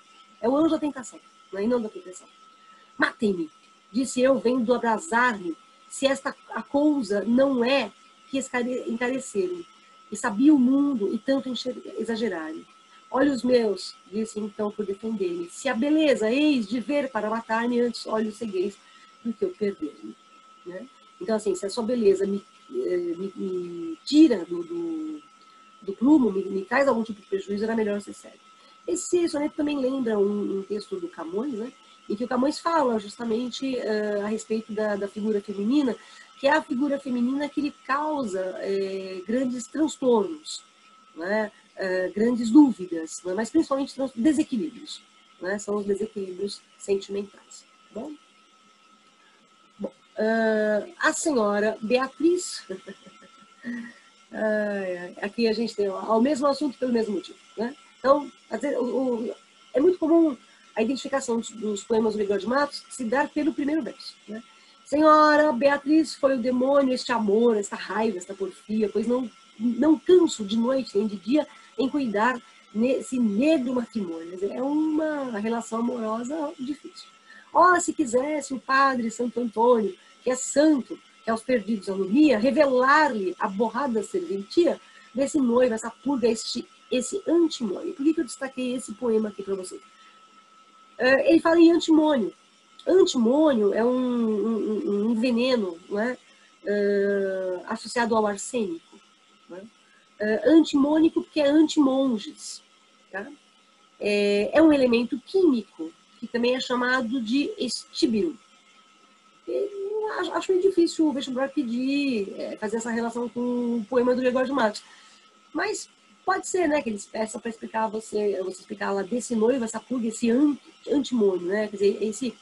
É o anjo da tentação, né? E não da proteção. Matei-me, disse eu, vendo abrasar-me, se esta a coisa não é que encarecer-me. E sabia o mundo e tanto exagerar-me. Olhos meus, disse então por defender-me, se a beleza eis de ver para matar-me, antes olhos cegueis do que eu perder-me. Né? Então, assim, se a sua beleza me tira do prumo, me traz algum tipo de prejuízo, era melhor ser cego. Esse soneto também lembra um texto do Camões, né? Em que o Camões fala justamente a respeito da figura feminina, que é a figura feminina que lhe causa grandes transtornos, né? Grandes dúvidas, né? Mas principalmente desequilíbrios. Né? São os desequilíbrios sentimentais. Tá bom? Bom, a senhora Beatriz... aqui a gente tem o mesmo assunto pelo mesmo motivo. Né? Então, é muito comum a identificação dos poemas do Gregório de Matos se dar pelo primeiro verso. Né? Senhora, Beatriz foi o demônio, este amor, esta raiva, esta porfia, pois não canso de noite nem de dia em cuidar nesse negro matrimônio. É uma relação amorosa difícil. Ora, se quisesse o padre Santo Antônio, que é santo, que aos perdidos alumia, revelar-lhe a borrada serventia desse noivo, essa purga, esse antimônio. Por que eu destaquei esse poema aqui para vocês? Ele fala em antimônio. Antimônio é um veneno, né? Associado ao arsênico. Né? Antimônico porque é antimonges. Tá? É um elemento químico que também é chamado de estíbilo. Acho meio difícil o vestibular pedir, fazer essa relação com o poema do Gregório de Matos. Mas pode ser, né, que eles peçam para explicar você explicar lá desse noivo, essa purga, esse antimônio, né? Quer dizer,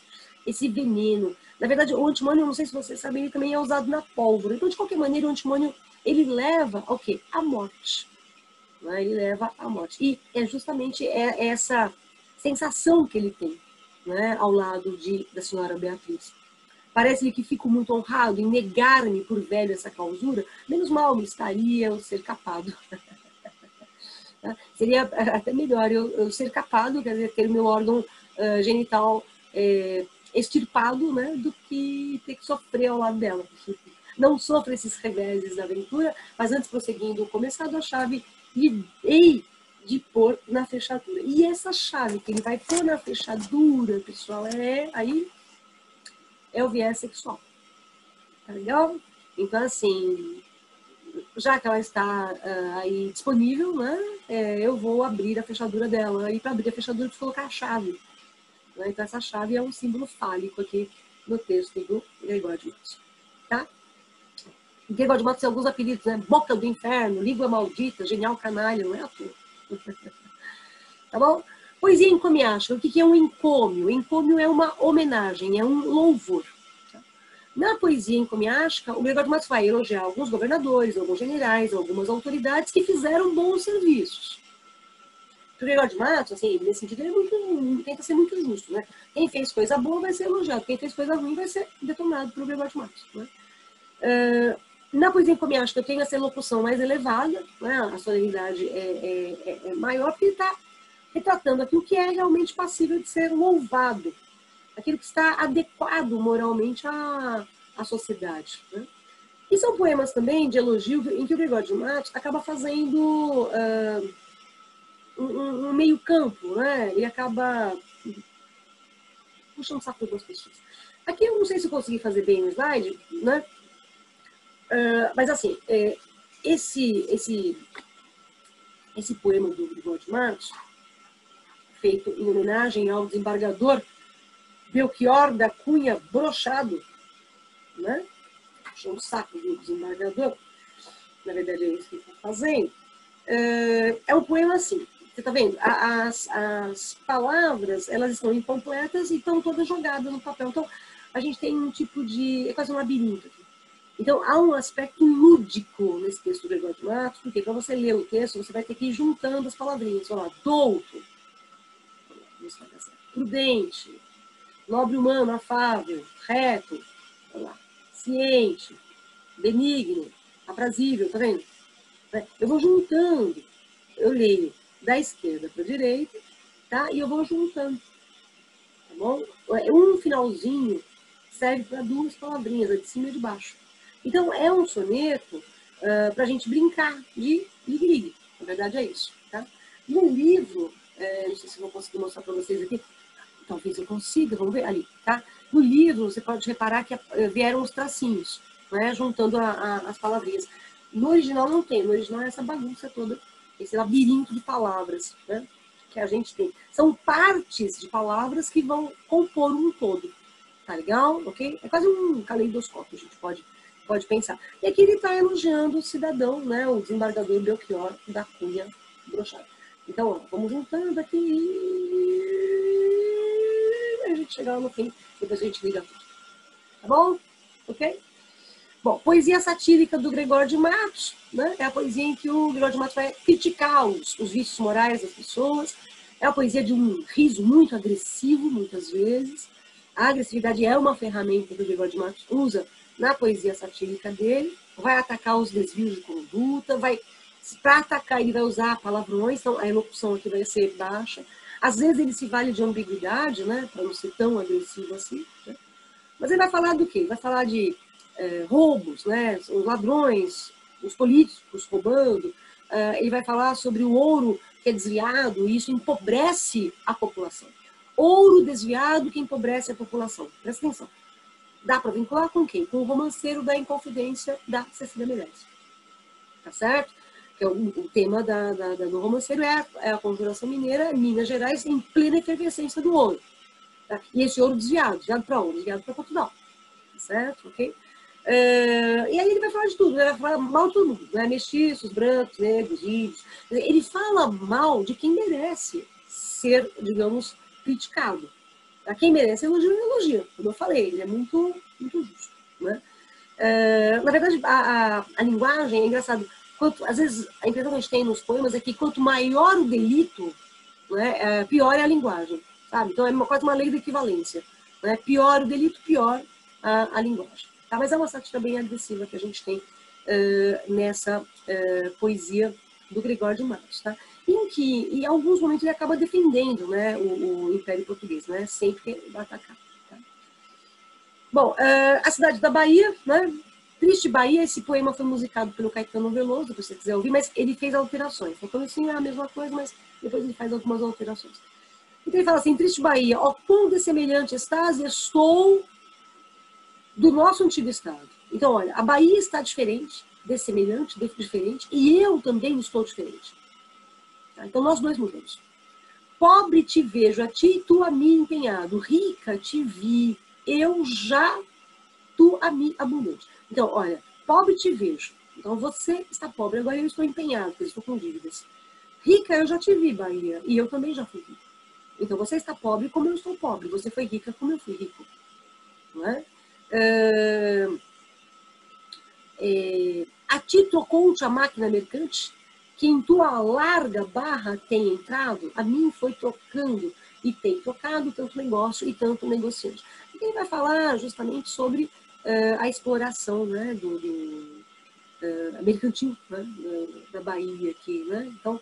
esse veneno. Na verdade, o antimônio, eu não sei se vocês sabem, ele também é usado na pólvora. Então, de qualquer maneira, o antimônio, ele leva ao quê? À morte. Né? Ele leva à morte. E é justamente essa sensação que ele tem, né, ao lado da senhora Beatriz. Parece-lhe que fico muito honrado em negar-me por velho essa clausura, menos mal me estaria eu ser capado. Seria até melhor eu ser capado, quer dizer, ter o meu órgão genital extirpado, né, do que ter que sofrer ao lado dela. Não sofro esses reveses da aventura, mas antes, prosseguindo o começado, a chave hei de pôr na fechadura. E essa chave que ele vai pôr na fechadura, pessoal, é o viés sexual. Tá legal? Então, assim, já que ela está aí disponível, né, eu vou abrir a fechadura dela. E para abrir a fechadura, eu preciso colocar a chave. Né? Então, essa chave é um símbolo fálico aqui no texto do Gregório de Matos. Tá? O Gregório de Matos tem alguns apelidos, né? Boca do inferno, língua maldita, genial canalha, não é à toa. Tá bom? Poesia encomiástica. O que é um encômio? Encômio é uma homenagem, é um louvor. Na poesia encomiástica, o Gregório de Matos vai elogiar alguns governadores, alguns generais, algumas autoridades que fizeram bons serviços. O Gregório de Matos, assim, nesse sentido, ele tenta ser muito justo, né? Quem fez coisa boa vai ser elogiado, quem fez coisa ruim vai ser detonado pelo Gregório de Matos, né? Na poesia encomiástica, eu tenho essa locução mais elevada, né? A solenidade é maior, porque ele está retratando aqui o que é realmente passível de ser louvado, aquilo que está adequado moralmente à sociedade. Né? E são poemas também de elogio em que o Gregório de Matos acaba fazendo um meio campo, né? Ele acaba puxando o saco de duas pessoas. Aqui eu não sei se eu consegui fazer bem no slide, né? Mas assim, esse poema do Gregório de Matos, feito em homenagem ao desembargador Belchior da Cunha Brochado, né? Puxou o saco do desembargador, na verdade é isso que ele está fazendo. É um poema assim, você está vendo? As palavras, elas estão incompletas e estão todas jogadas no papel. Então, a gente tem um tipo de... é quase um labirinto aqui. Então, há um aspecto lúdico nesse texto do Gregório de Matos, porque para você ler o texto, você vai ter que ir juntando as palavrinhas. Olha lá, douto, prudente, nobre humano, afável, reto, olha lá, ciente, benigno, aprazível, tá vendo? Eu vou juntando, eu leio da esquerda para a direita, tá? E eu vou juntando, tá bom? Um finalzinho serve para duas palavrinhas, a de cima e a de baixo. Então, é um soneto para a gente brincar de ligue-ligue. Na verdade, é isso. Tá? No livro, não sei se eu vou conseguir mostrar para vocês aqui, talvez eu consiga, vamos ver ali. Tá? No livro, você pode reparar que vieram os tracinhos, né, juntando as palavrinhas. No original não tem, no original é essa bagunça toda, esse labirinto de palavras, né, que a gente tem. São partes de palavras que vão compor um todo. Tá legal? Ok? É quase um caleidoscópio, a gente pode pensar. E aqui ele está elogiando o cidadão, né, o desembargador Belchior da Cunha Brochado. Então, ó, vamos juntando aqui e a gente chegar no fim, depois a gente liga tudo. Tá bom? Ok? Bom, poesia satírica do Gregório de Matos, né? É a poesia em que o Gregório de Matos vai criticar os vícios morais das pessoas. É a poesia de um riso muito agressivo, muitas vezes. A agressividade é uma ferramenta que o Gregório de Matos usa na poesia satírica dele. Vai atacar os desvios de conduta, para atacar ele vai usar palavrões, então a elocução aqui vai ser baixa. Às vezes ele se vale de ambiguidade, né? Para não ser tão agressivo assim. Né? Mas ele vai falar do quê? Ele vai falar de roubos, né? Os ladrões, os políticos roubando. Ele vai falar sobre o ouro que é desviado, e isso empobrece a população. Ouro desviado que empobrece a população. Presta atenção. Dá para vincular com quem? Com o romanceiro da Inconfidência da Cecília Meirelles. Tá certo? Que é o tema do romanceiro é a conjuração mineira, Minas Gerais, em plena efervescência do ouro. Tá? E esse ouro desviado para onde? Desviado para Portugal. Tá certo? Ok? E aí ele vai falar de tudo, ele vai falar mal de todo mundo, né? Mestiços, brancos, negros, índios. Ele fala mal de quem merece ser, digamos, criticado. A quem merece elogio, ele elogia. Como eu falei, ele é muito, muito justo. Né? Na verdade, a linguagem é engraçado. Às vezes, a impressão que a gente tem nos poemas é que quanto maior o delito, né? Pior é a linguagem, sabe? Então é quase uma lei da equivalência, né? Pior o delito, pior a linguagem. Tá? Mas é uma sátira bem agressiva que a gente tem nessa poesia do Gregório de Matos, tá? Em alguns momentos ele acaba defendendo, né, o Império Português, né? Sempre que vai atacar. Tá? Bom, a cidade da Bahia, né? Triste Bahia, esse poema foi musicado pelo Caetano Veloso, se você quiser ouvir, mas ele fez alterações. No comecinho é a mesma coisa, mas depois ele faz algumas alterações. Então ele fala assim, Triste Bahia, ó quão dessemelhante estás, estou do nosso antigo estado. Então, olha, a Bahia está diferente, dessemelhante, diferente, e eu também estou diferente. Tá? Então nós dois mudamos. Pobre te vejo a ti, tu a mim empenhado. Rica te vi, eu já, tu a mim abundante. Então, olha, pobre te vejo. Então você está pobre, agora eu estou empenhado, porque eu estou com dívidas. Rica eu já te vi, Bahia, e eu também já fui rica. Então você está pobre como eu estou pobre. Você foi rica como eu fui rico. Não é? A ti tocou-te a máquina mercante, que em tua larga barra tem entrado, a mim foi tocando e tem tocado tanto negócio e tanto negociante. E ele vai falar justamente sobre a exploração, né, mercantil, né, da Bahia aqui, né? Então,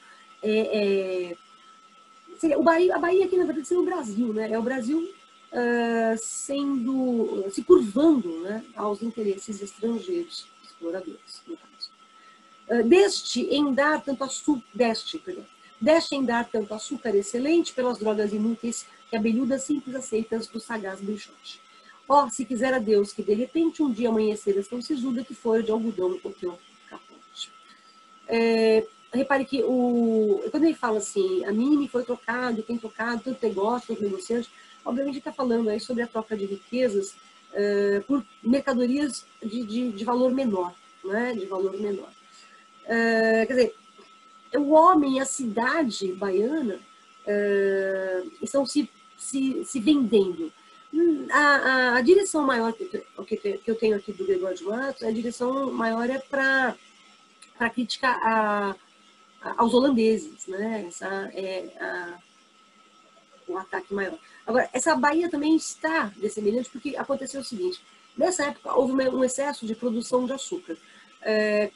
a Bahia aqui, na verdade, seria o Brasil, né? É o Brasil se curvando, né, aos interesses estrangeiros, exploradores, no caso. Deste em dar tanto açúcar excelente pelas drogas inúteis que abelhudas simples aceitas do sagaz bruxote. Ó, se quisera Deus que de repente um dia amanheceras tão sisuda que for de algodão o teu capote. Repare que quando ele fala assim, a mim me foi trocado, tem trocado, tanto negócio, tanto negociante, obviamente ele está falando aí sobre a troca de riquezas por mercadorias de valor menor, né? De valor menor. Quer dizer, o homem e a cidade baiana estão se vendendo. A direção maior que eu tenho aqui do Gregório de Matos, a direção maior é para criticar aos holandeses, né? Essa é o ataque maior. Agora, essa Bahia também está dessemelhante porque aconteceu o seguinte, nessa época houve um excesso de produção de açúcar.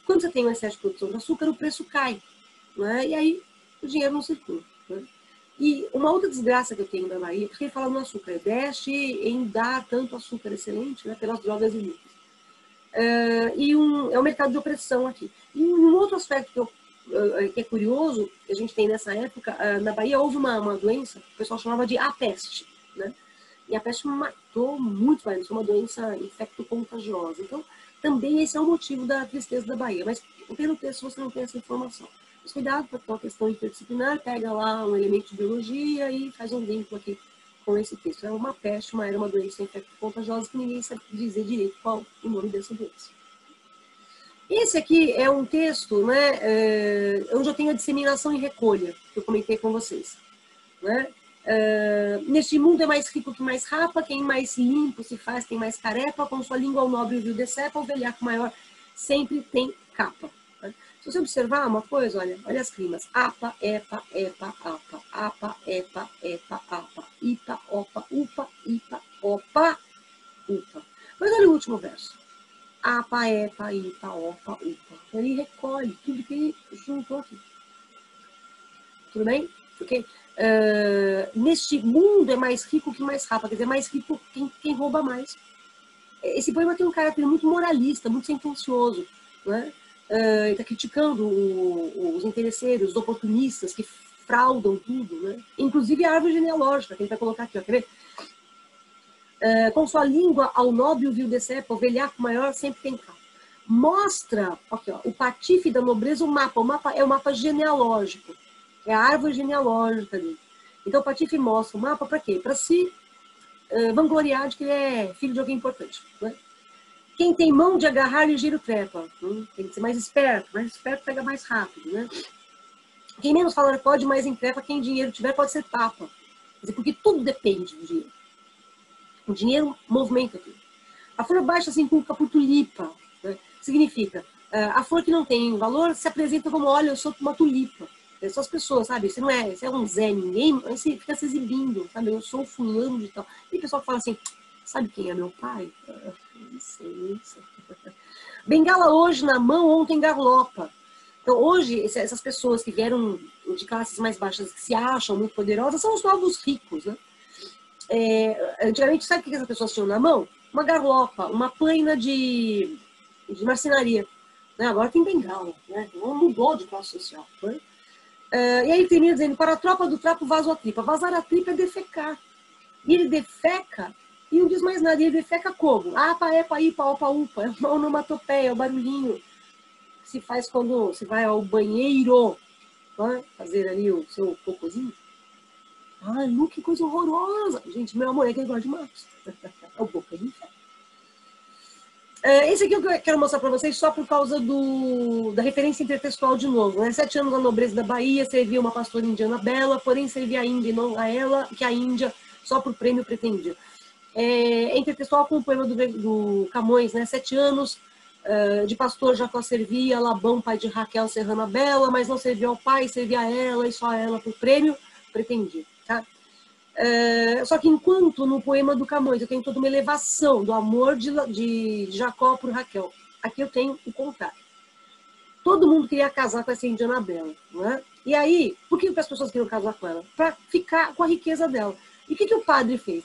Quando você tem um excesso de produção de açúcar, o preço cai, né? E aí o dinheiro não circula. Né? E uma outra desgraça que eu tenho na Bahia, porque ele fala no açúcar, deste em dar tanto açúcar excelente, né, pelas drogas ilícitas. É um mercado de opressão aqui. E um outro aspecto que é curioso, que a gente tem nessa época, na Bahia houve uma doença, que o pessoal chamava de a peste, né? E a peste matou muito mais, foi uma doença infecto-contagiosa. Então, também esse é o motivo da tristeza da Bahia. Mas pelo texto você não tem essa informação. Mas cuidado para uma questão interdisciplinar, pega lá um elemento de biologia e faz um vínculo aqui com esse texto. É uma peste, era uma doença infecto-contagiosa que ninguém sabe dizer direito qual o nome dessa doença. Esse aqui é um texto, né, onde eu tenho a disseminação e recolha, que eu comentei com vocês. Né? Neste mundo é mais rico que mais rapa, quem mais limpo se faz tem mais carepa, com sua língua ao nobre viu decepa, o velhaco maior sempre tem capa. Né? Se você observar uma coisa, olha as rimas. Apa, epa, epa, apa. Apa, epa, epa, apa. Ipa, opa, upa, ipa, opa, upa. Mas olha o último verso. Apa, epa, ipa, opa, upa. Então ele recolhe tudo que ele juntou aqui. Tudo bem? Porque neste mundo é mais rico que mais rapa, quer dizer, mais rico quem rouba mais. Esse poema tem um caráter muito moralista, muito sentencioso. Né? Ele está criticando os interesseiros, os oportunistas que fraudam tudo. Né? Inclusive a árvore genealógica, que ele vai colocar aqui, ó, quer ver? Com sua língua ao nobre vil decepa, o velhaco maior sempre tem capa. Mostra aqui, ó, o patife da nobreza, o mapa. O mapa é o mapa genealógico. É a árvore genealógica ali. Então o patife mostra o mapa para quê? Para se vangloriar de que ele é filho de alguém importante. Né? Quem tem mão de agarrar, ligeiro trepa. Tem que ser mais esperto pega mais rápido. Né? Quem menos falar pode, mais encrepa. Quem dinheiro tiver pode ser papa. Quer dizer, porque tudo depende do dinheiro. O dinheiro movimenta tudo. A flor baixa assim com por tulipa. Né? Significa, a flor que não tem valor se apresenta como, olha, eu sou uma tulipa. Essas pessoas, sabe? Você é um Zé Ninguém, você fica se exibindo, sabe? Eu sou fulano de tal. E o pessoal fala assim, sabe quem é meu pai? Não sei. Bengala hoje na mão, ontem garlopa. Então, hoje, essas pessoas que vieram de classes mais baixas, que se acham muito poderosas, são os novos ricos, né? Antigamente, sabe o que essas pessoas tinham na mão? Uma garlopa, uma plaina de marcenaria. Né? Agora tem bengala, né? Mudou de classe social. Né? E aí ele termina dizendo, para a tropa do trapo vaso a tripa. Vazar a tripa é defecar. E ele defeca e não diz mais nada. E ele defeca como? Apa, epa, ipa, opa, upa. É uma onomatopeia, é o barulhinho que se faz quando você vai ao banheiro, né? Fazer ali o seu cocôzinho. Ai, Lu, que coisa horrorosa. Gente, meu amor, é que ele gosta de matos. É o boca de inferno. Esse aqui eu quero mostrar para vocês só por causa da referência intertextual de novo. Né? 7 anos na nobreza da Bahia, servia uma pastora indiana bela, porém servia a Índia e não a ela, que a Índia só por prêmio pretendia. É intertextual com o poema do Camões, né? 7 anos de pastor Jacó servia, Labão, pai de Raquel, serrana bela, mas não servia ao pai, servia a ela, e só a ela por prêmio pretendia. Tá? Só que enquanto no poema do Camões eu tenho toda uma elevação do amor de Jacó por Raquel, aqui eu tenho o contrário. Todo mundo queria casar com essa indiana bela, né? E aí, por que as pessoas queriam casar com ela? Para ficar com a riqueza dela. E o que o padre fez?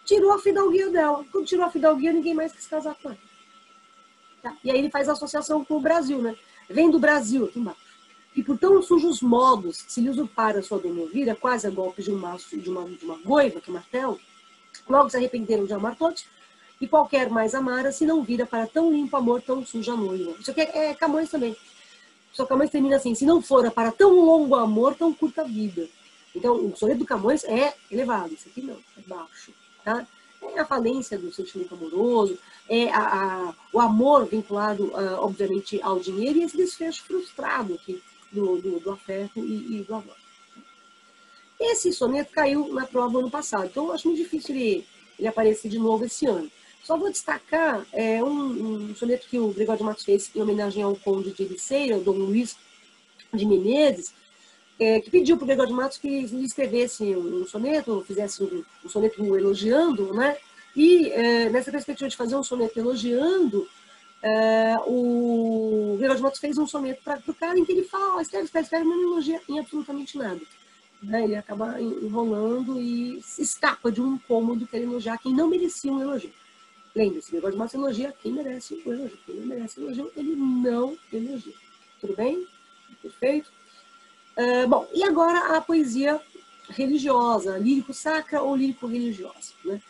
Tirou a fidalguia dela. Quando tirou a fidalguia, ninguém mais quis casar com ela. Tá? E aí ele faz a associação com o Brasil, né? Vem do Brasil, aqui embaixo. E por tão sujos modos, se lhe usurpara sua domovira, quase a golpe de um maço, de uma goiva, que martelo, logo se arrependeram de amar todos, e qualquer mais amara, se não vira para tão limpo amor, tão suja noiva. Isso aqui é Camões também. Só que Camões termina assim, se não fora para tão longo amor, tão curta vida. Então, o soneto do Camões é elevado, isso aqui não, é baixo. Tá? É a falência do sentimento amoroso, é o amor vinculado, obviamente, ao dinheiro, e esse desfecho frustrado aqui do afeto e do amor. Esse soneto caiu na prova ano passado, então eu acho muito difícil ele aparecer de novo esse ano. Só vou destacar um soneto que o Gregório de Matos fez em homenagem ao conde de Ericeira, o Dom Luís de Menezes, que pediu para o Gregório de Matos que ele escrevesse um soneto, fizesse um soneto elogiando, né? E nessa perspectiva de fazer um soneto elogiando, o Gregório de Matos fez um soneto para o cara em que ele fala, escreve, mas não elogia em absolutamente nada. Né? Ele acaba enrolando e se escapa de um incômodo que ele elogiar quem não merecia um elogio. Lembre-se, o Gregório de Matos elogia quem merece um elogio. Quem não merece um elogio, ele não elogia. Tudo bem? Perfeito? Bom, e agora a poesia religiosa, lírico-sacra ou lírico-religiosa. Né?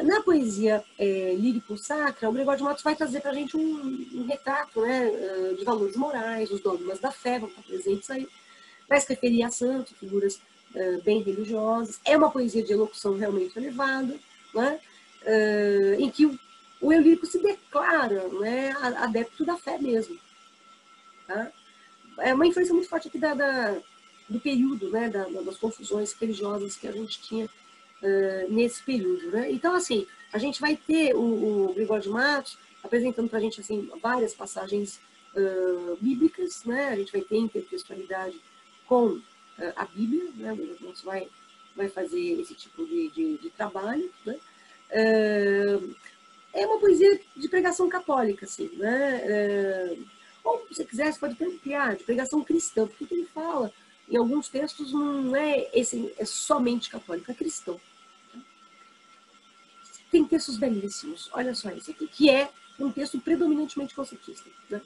Na poesia lírico-sacra, o Gregório de Matos vai trazer para a gente um retrato, né, de valores morais, os dogmas da fé vão estar presentes aí, vai se referir a santos, figuras bem religiosas. É uma poesia de elocução realmente elevada, né, em que o eu lírico se declara, né, adepto da fé mesmo. Tá? É uma influência muito forte aqui do período, né, das confusões religiosas que a gente tinha nesse período. Né? Então, assim, a gente vai ter o Gregório de Matos apresentando para a gente assim, várias passagens bíblicas, né? A gente vai ter intertextualidade com a Bíblia, né? O Gregório de Matos vai fazer esse tipo de trabalho. Né? É uma poesia de pregação católica, assim, né? Ou, se você quiser, você pode ampliar, de pregação cristã, porque o que ele fala em alguns textos não é somente católico, é cristão. Tem textos belíssimos, olha só esse aqui, que é um texto predominantemente conceituista. Né?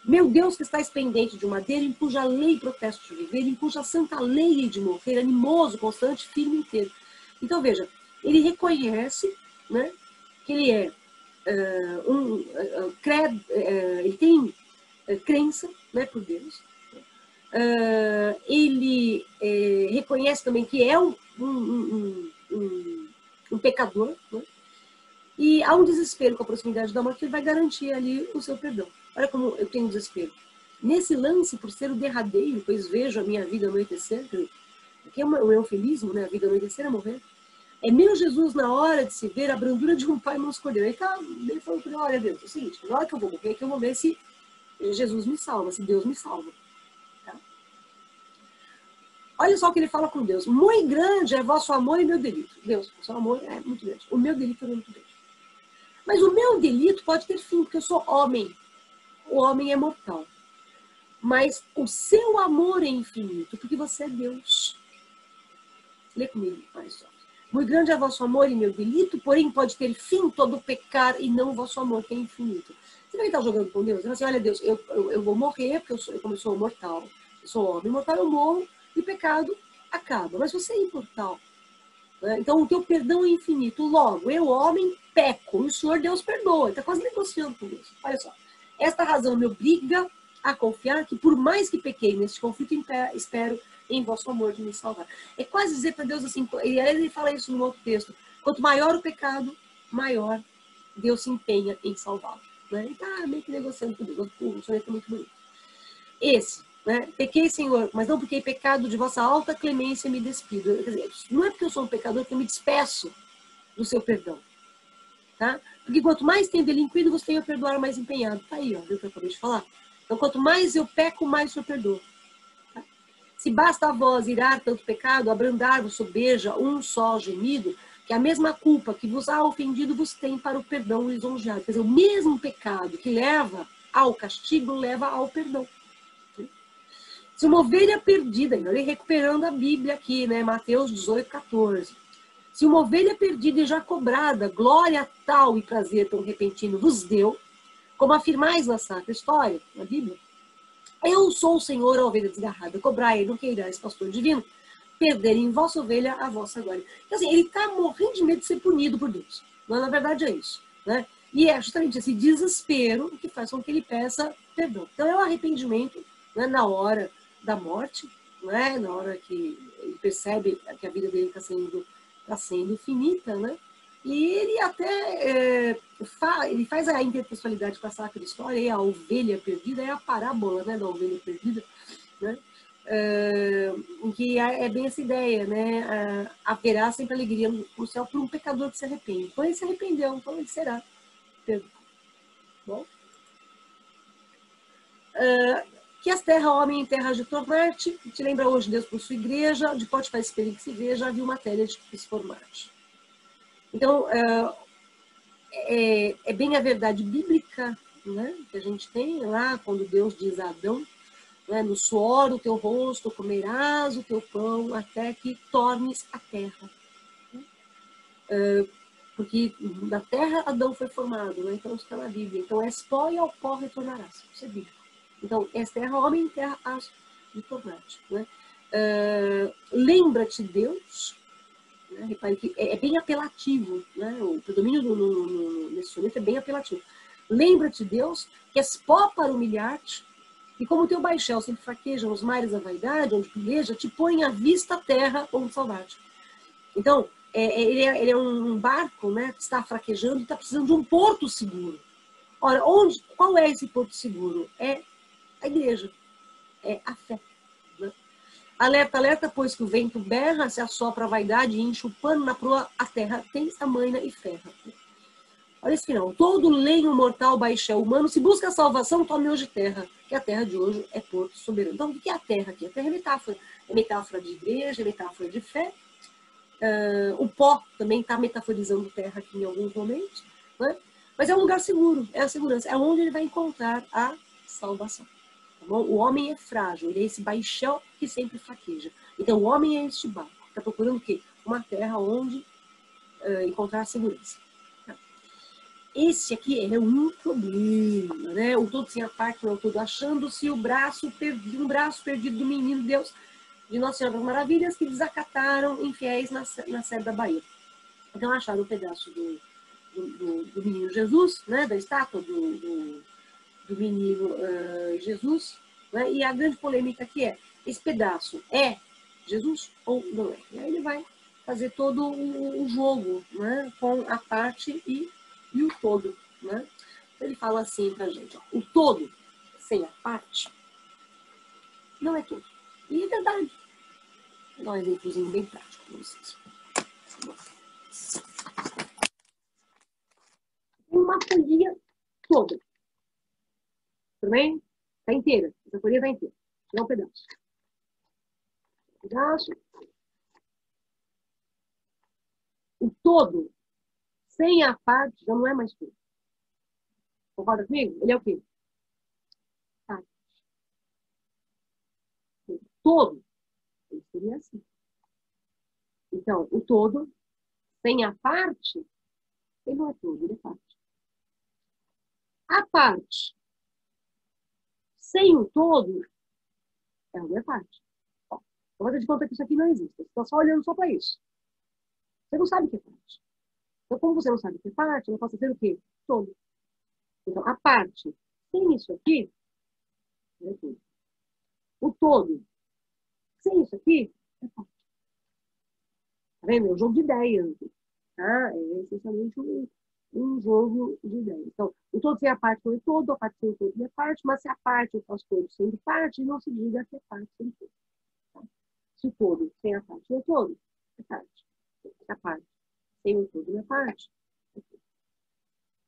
Meu Deus, que estáis pendente de madeira, em cuja lei protesto de viver, em cuja santa lei de morrer, animoso, constante, firme inteiro. Então, veja, ele reconhece, né, que ele é ele tem crença, né, por Deus. Ele reconhece também que é um pecador, né? E há um desespero com a proximidade da morte que ele vai garantir ali o seu perdão. Olha como eu tenho desespero. Nesse lance, por ser o derradeiro, pois vejo a minha vida anoitecer, que é um eufemismo, né? A vida anoitecer é morrer. É meu Jesus, na hora de se ver, a brandura de um pai não escolheu. Ele falou para ele, olha Deus, é o seguinte, na hora que eu vou morrer, que eu vou ver se Jesus me salva, se Deus me salva. Tá? Olha só o que ele fala com Deus. Muito grande é vosso amor e meu delito. Deus, o seu amor é muito grande. O meu delito é muito grande. Mas o meu delito pode ter fim, porque eu sou homem. O homem é mortal. Mas o seu amor é infinito, porque você é Deus. Lê comigo, olha só. Muito grande é vosso amor e meu delito, porém pode ter fim todo pecar e não o vosso amor, que é infinito. Você vai estar jogando com Deus? Você vai assim, olha Deus, eu vou morrer, porque como eu sou mortal, eu sou homem mortal, eu morro e o pecado acaba. Mas você é imortal. Né? Então o teu perdão é infinito. Logo, eu, homem, peco. E o Senhor Deus perdoa. Ele está quase negociando com Deus. Olha só. Esta razão me obriga a confiar que, por mais que pequei neste conflito, espero em vosso amor de me salvar. É quase dizer para Deus assim, e aí ele fala isso no outro texto, quanto maior o pecado, maior Deus se empenha em salvá-lo. Né? Ele está meio que negociando com Deus. O soneto é muito bonito. Esse, né? Pequei, Senhor, mas não porque pecado de vossa alta clemência me despido. Quer dizer, não é porque eu sou um pecador que eu me despeço do seu perdão. Tá? Porque quanto mais tem delinquido, você tem a perdoar mais empenhado. Tá aí, ó, viu o que eu acabei de falar? Então, quanto mais eu peco, mais o Senhor perdoa. Tá? Se basta a vós irar tanto pecado, abrandar-vos sobeja um só gemido, que a mesma culpa que vos há ofendido vos tem para o perdão lisonjeado. Quer dizer, o mesmo pecado que leva ao castigo, leva ao perdão. Se uma ovelha perdida, ele recuperando a Bíblia aqui, né? Mateus 18, 14. Se uma ovelha perdida e já cobrada, glória tal e prazer tão repentino vos deu, como afirmais na sacra história, na Bíblia, eu sou o Senhor, a ovelha desgarrada, cobrai, não queirais, pastor divino, perder em vossa ovelha a vossa glória. Então, assim, ele está morrendo de medo de ser punido por Deus. Mas, na verdade, é isso. Né? E é justamente esse desespero que faz com que ele peça perdão. Então, é o arrependimento, né, na hora da morte, né, na hora que ele percebe que a vida dele está sendo finita, né? E ele até ele faz a intertextualidade com a sacra história, e a ovelha perdida é a parábola, né, da ovelha perdida, né? Que é bem essa ideia, né? Haverá sempre alegria no céu por um pecador que se arrepende. Quando ele se arrependeu, então ele será perdoado. Bom? Que as terra, homem, em terra de tornar-te, te lembra hoje Deus por sua igreja, de pode faz espelho que se veja, viu matéria de que se formar-te. Então, é bem a verdade bíblica, né, que a gente tem lá, quando Deus diz a Adão, né, no suor do teu rosto comerás o teu pão até que tornes a terra. Porque da terra Adão foi formado, né, então está na Bíblia. Então, és pó e ao pó retornarás. Isso é bíblico. Então, és terra, homem, em terra has de tornar-te. Né? Lembra-te, Deus, né? Repare que é bem apelativo, né? O predomínio nesse soneto é bem apelativo. Lembra-te, Deus, que és pó para humilhar-te, e como o teu baixel sempre fraqueja nos mares da vaidade, onde peleja, te põe à vista a terra onde salvar-te. Então, ele é um barco, né, que está fraquejando e está precisando de um porto seguro. Ora, qual é esse porto seguro? É a igreja, é a fé. Né? Alerta, alerta, pois que o vento berra, se assopra a vaidade e enche o pano na proa, a terra tem amaina e ferra. Olha esse final. Todo lenho mortal, baixel humano, se busca a salvação, tome hoje terra, que a terra de hoje é porto soberano. Então, o que é a terra aqui? A terra é metáfora. É metáfora de igreja, é metáfora de fé. O pó também está metaforizando terra aqui em alguns momentos. Né? Mas é um lugar seguro, é a segurança. É onde ele vai encontrar a salvação. Tá bom? O homem é frágil, ele é esse baixel que sempre fraqueja. Então, o homem é este barco. Está procurando o quê? Uma terra onde encontrar a segurança. Tá? Esse aqui é um problema, né? O todo sem a parte, não todo achando-se um braço perdido do menino Deus de Nossa Senhora das Maravilhas, que desacataram infiéis na sede da Bahia. Então, acharam um pedaço do menino Jesus, né? Da estátua do menino Jesus, né? E a grande polêmica aqui é, esse pedaço é Jesus ou não é? E aí ele vai fazer todo o jogo, né? Com a parte e o todo. Né? Ele fala assim pra gente, ó, o todo sem a parte não é tudo. E é verdade. Vou dar um exemplozinho bem prático para vocês. Uma folhinha toda. Tudo bem? Está inteira. Essa folhinha está inteira. Não é um pedaço. Pedaço. O todo, sem a parte, já não é mais todo. Concorda comigo? Ele é o quê? Parte. O todo, ele seria assim. Então, o todo, sem a parte, ele não é todo, ele é parte. A parte, sem o todo, ela não é parte. Ó, eu vou fazer de conta que isso aqui não existe. Você está só olhando só para isso. Você não sabe o que é parte. Então, como você não sabe o que é parte, ela passa a ser o quê? Todo. Então, a parte, sem isso aqui, é todo. O todo, sem isso aqui, é parte. Tá vendo? É um jogo de ideias. Tá? É essencialmente um jogo de ideias. Então, o todo sem a parte não é todo, a parte sem o todo não é parte, mas se a parte eu faço todo sendo parte, não se diga que é parte sem todo. Tá? Se o todo sem a parte não é todo, é parte. Se a parte sem o todo não é parte, é todo.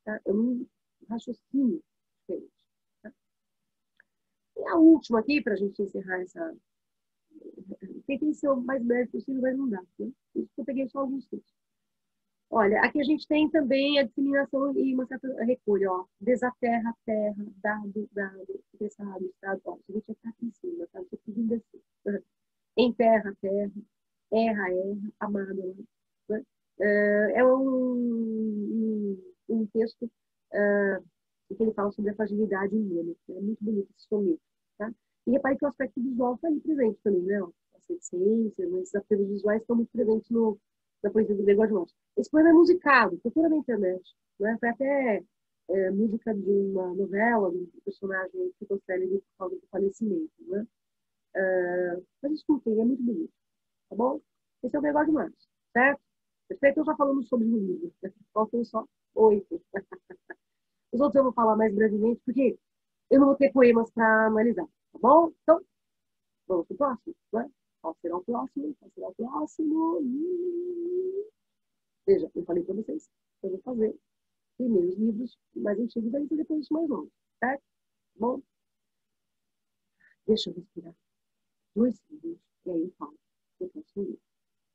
Tá? É um raciocínio diferente. Tá? E a última aqui, para a gente encerrar essa. Tentei ser o mais breve possível, mas não dá. Né? Isso que eu peguei só alguns textos. Olha, aqui a gente tem também a disseminação e uma certa recolha, ó. Desaterra, terra, dado, interessado, estado, ó. A gente está aqui em cima, tá? Você precisa descer. Enterra, terra, erra, amado, né? É um texto que ele fala sobre a fragilidade humana. É muito bonito esse soneto, tá? E repare que o aspecto visual está ali presente também, né? As reticências, esses apelos visuais estão muito presentes na poesia do Gregório de Matos. Esse poema é musicado, procura na internet. Né? Foi até música de uma novela do personagem que ficou célebre por causa do falecimento. Né? Mas escutem, é muito bonito. Tá bom? Esse é o Gregório de Matos, certo? Perfeito? Eu já falamos sobre o livro. Faltam só 8. Os outros eu vou falar mais brevemente, porque eu não vou ter poemas para analisar. Tá bom? Então, vamos para o próximo. Né? Qual será o próximo? Qual será o próximo? Veja, eu falei para vocês que eu vou fazer primeiro os livros mais antigos, daí depois os mais novos, certo? Bom, deixa eu respirar 2 segundos e aí eu falo. Eu posso ir.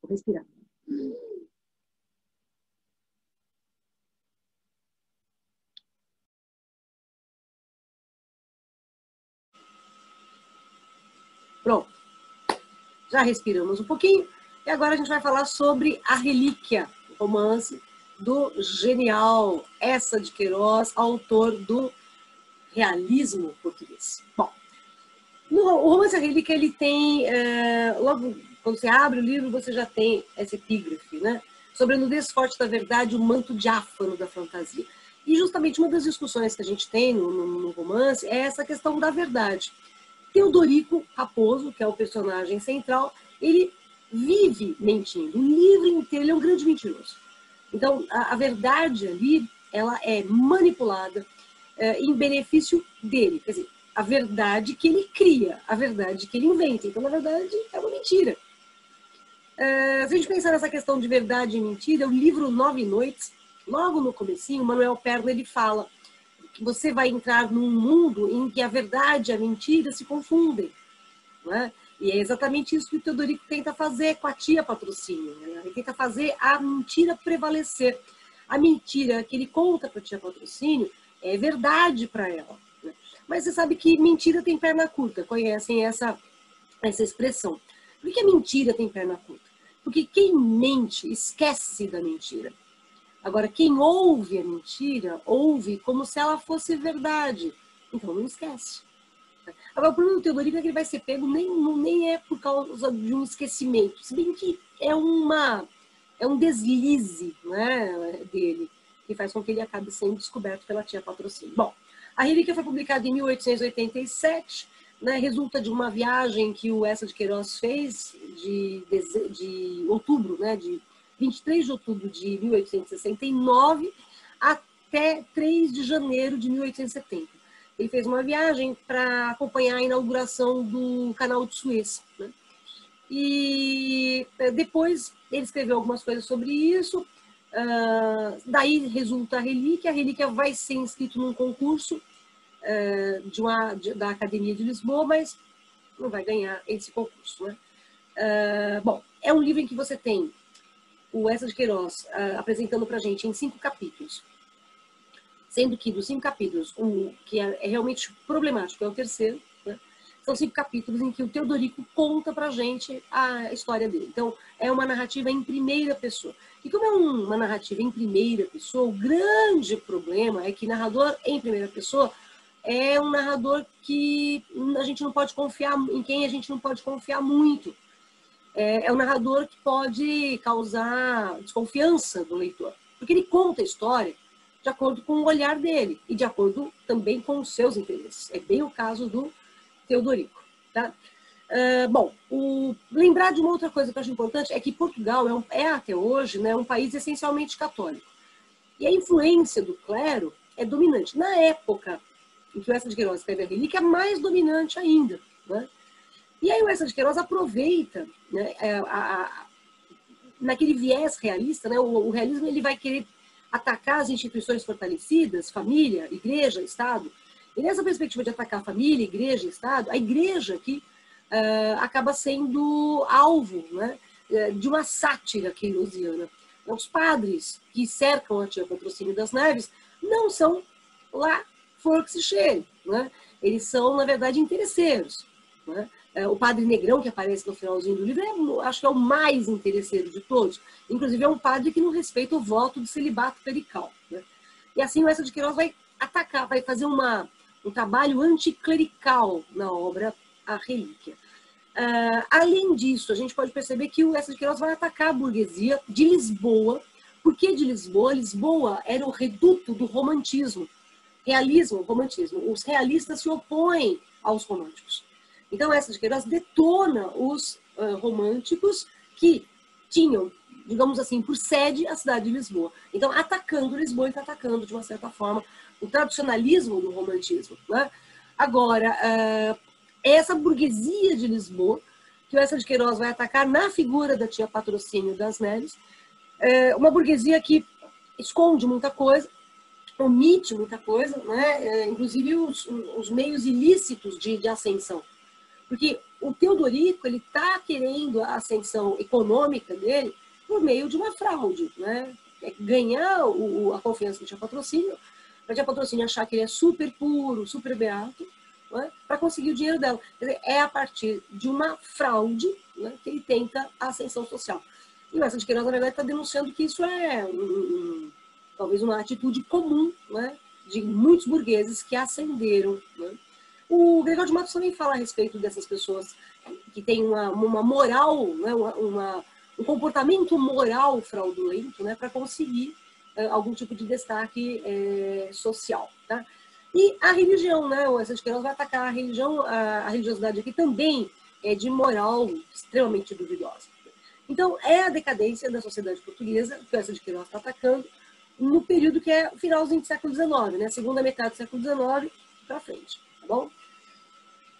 Vou respirar. Pronto. Já respiramos um pouquinho e agora a gente vai falar sobre A Relíquia, o romance do genial Eça de Queiroz, autor do realismo português. Bom, o romance A Relíquia, ele tem, logo quando você abre o livro, você já tem essa epígrafe, né? Sobre a nudez forte da verdade, o manto diáfano da fantasia. E justamente uma das discussões que a gente tem no romance é essa questão da verdade. Teodorico Raposo, que é o personagem central, ele vive mentindo. O livro inteiro, ele é um grande mentiroso. Então, a verdade ali, ela é manipulada em benefício dele. Quer dizer, a verdade que ele cria, a verdade que ele inventa. Então, na verdade, é uma mentira. Se a gente pensar nessa questão de verdade e mentira, o livro 9 Noites, logo no comecinho, o Manuel Perla, ele fala que você vai entrar num mundo em que a verdade e a mentira se confundem. Não é? E é exatamente isso que o Teodorico tenta fazer com a tia Patrocínio. Né? Ele tenta fazer a mentira prevalecer. A mentira que ele conta para a tia Patrocínio é verdade para ela. Né? Mas você sabe que mentira tem perna curta. Conhecem essa expressão. Por que a mentira tem perna curta? Porque quem mente esquece da mentira. Agora, quem ouve a mentira, ouve como se ela fosse verdade. Então, não esquece. Agora, o problema do Teodorico é que ele vai ser pego nem é por causa de um esquecimento. Se bem que é um deslize, né, dele, que faz com que ele acabe sendo descoberto pela tia Patrocínio. Bom, A Relíquia foi publicada em 1887, né, resulta de uma viagem que o Eça de Queiroz fez de outubro, né, de 23 de outubro de 1869 até 3 de janeiro de 1870. Ele fez uma viagem para acompanhar a inauguração do canal de Suez. Né? E depois ele escreveu algumas coisas sobre isso. Daí resulta A Relíquia. A Relíquia vai ser inscrito num concurso da Academia de Lisboa, mas não vai ganhar esse concurso. Né? Bom, é um livro em que você tem o Eça de Queiroz apresentando para a gente em 5 capítulos, sendo que dos 5 capítulos, um que é realmente problemático é o terceiro, né? São 5 capítulos em que o Teodorico conta para a gente a história dele. Então, é uma narrativa em primeira pessoa. E como é uma narrativa em primeira pessoa, o grande problema é que narrador em primeira pessoa é um narrador que a gente não pode confiar, em quem a gente não pode confiar muito. É um narrador que pode causar desconfiança do leitor, porque ele conta a história de acordo com o olhar dele e de acordo também com os seus interesses. É bem o caso do Teodorico. Tá? Bom, lembrar de uma outra coisa que eu acho importante é que Portugal é até hoje, né, um país essencialmente católico. E a influência do clero é dominante. Na época em que o Eça de Queiroz escreve a Relíquia, é mais dominante ainda. Né? E aí o Eça de Queiroz aproveita, né, naquele viés realista, né, o realismo ele vai querer atacar as instituições fortalecidas, família, igreja, Estado. E nessa perspectiva de atacar família, igreja, Estado, a igreja aqui acaba sendo alvo, né, de uma sátira queirosiana. Os padres que cercam a tia Patrocínio das Neves não são lá flor que se cheire, né? Eles são, na verdade, interesseiros. Né? O padre Negrão, que aparece no finalzinho do livro, acho que é o mais interesseiro de todos. Inclusive, é um padre que não respeita o voto de celibato clerical. Né? E assim, o Eça de Queiroz vai atacar, vai fazer um trabalho anticlerical na obra A Relíquia. Além disso, a gente pode perceber que o Eça de Queiroz vai atacar a burguesia de Lisboa. Por que de Lisboa? Lisboa era o reduto do romantismo. Realismo, romantismo. Os realistas se opõem aos românticos. Então, Eça de Queiroz detona os românticos que tinham, digamos assim, por sede a cidade de Lisboa. Então, atacando Lisboa, ele está atacando, de uma certa forma, o tradicionalismo do romantismo. Né? Agora, essa burguesia de Lisboa, que o Eça de Queiroz vai atacar na figura da tia Patrocínio das Neves, uma burguesia que esconde muita coisa, omite muita coisa, né? Inclusive os meios ilícitos de ascensão. Porque o Teodorico ele está querendo a ascensão econômica dele por meio de uma fraude. Né? Ganhar a confiança do tia Patrocínio, para a tia Patrocínio achar que ele é super puro, super beato, né? Para conseguir o dinheiro dela. Quer dizer, é a partir de uma fraude, né, que ele tenta a ascensão social. E o Eça de Queiroz, na verdade, está denunciando que isso é talvez uma atitude comum, né, de muitos burgueses que ascenderam. Né? O Gregório de Matos também fala a respeito dessas pessoas que têm uma moral, né, um comportamento moral fraudulento, né, para conseguir algum tipo de destaque social. Tá? E a religião, né, o Eça de Queiroz vai atacar a religião, a religiosidade aqui também é de moral extremamente duvidosa. Então, é a decadência da sociedade portuguesa que o Eça de Queiroz está atacando, no período que é o finalzinho do século XIX, né? Segunda metade do século XIX para frente, tá bom?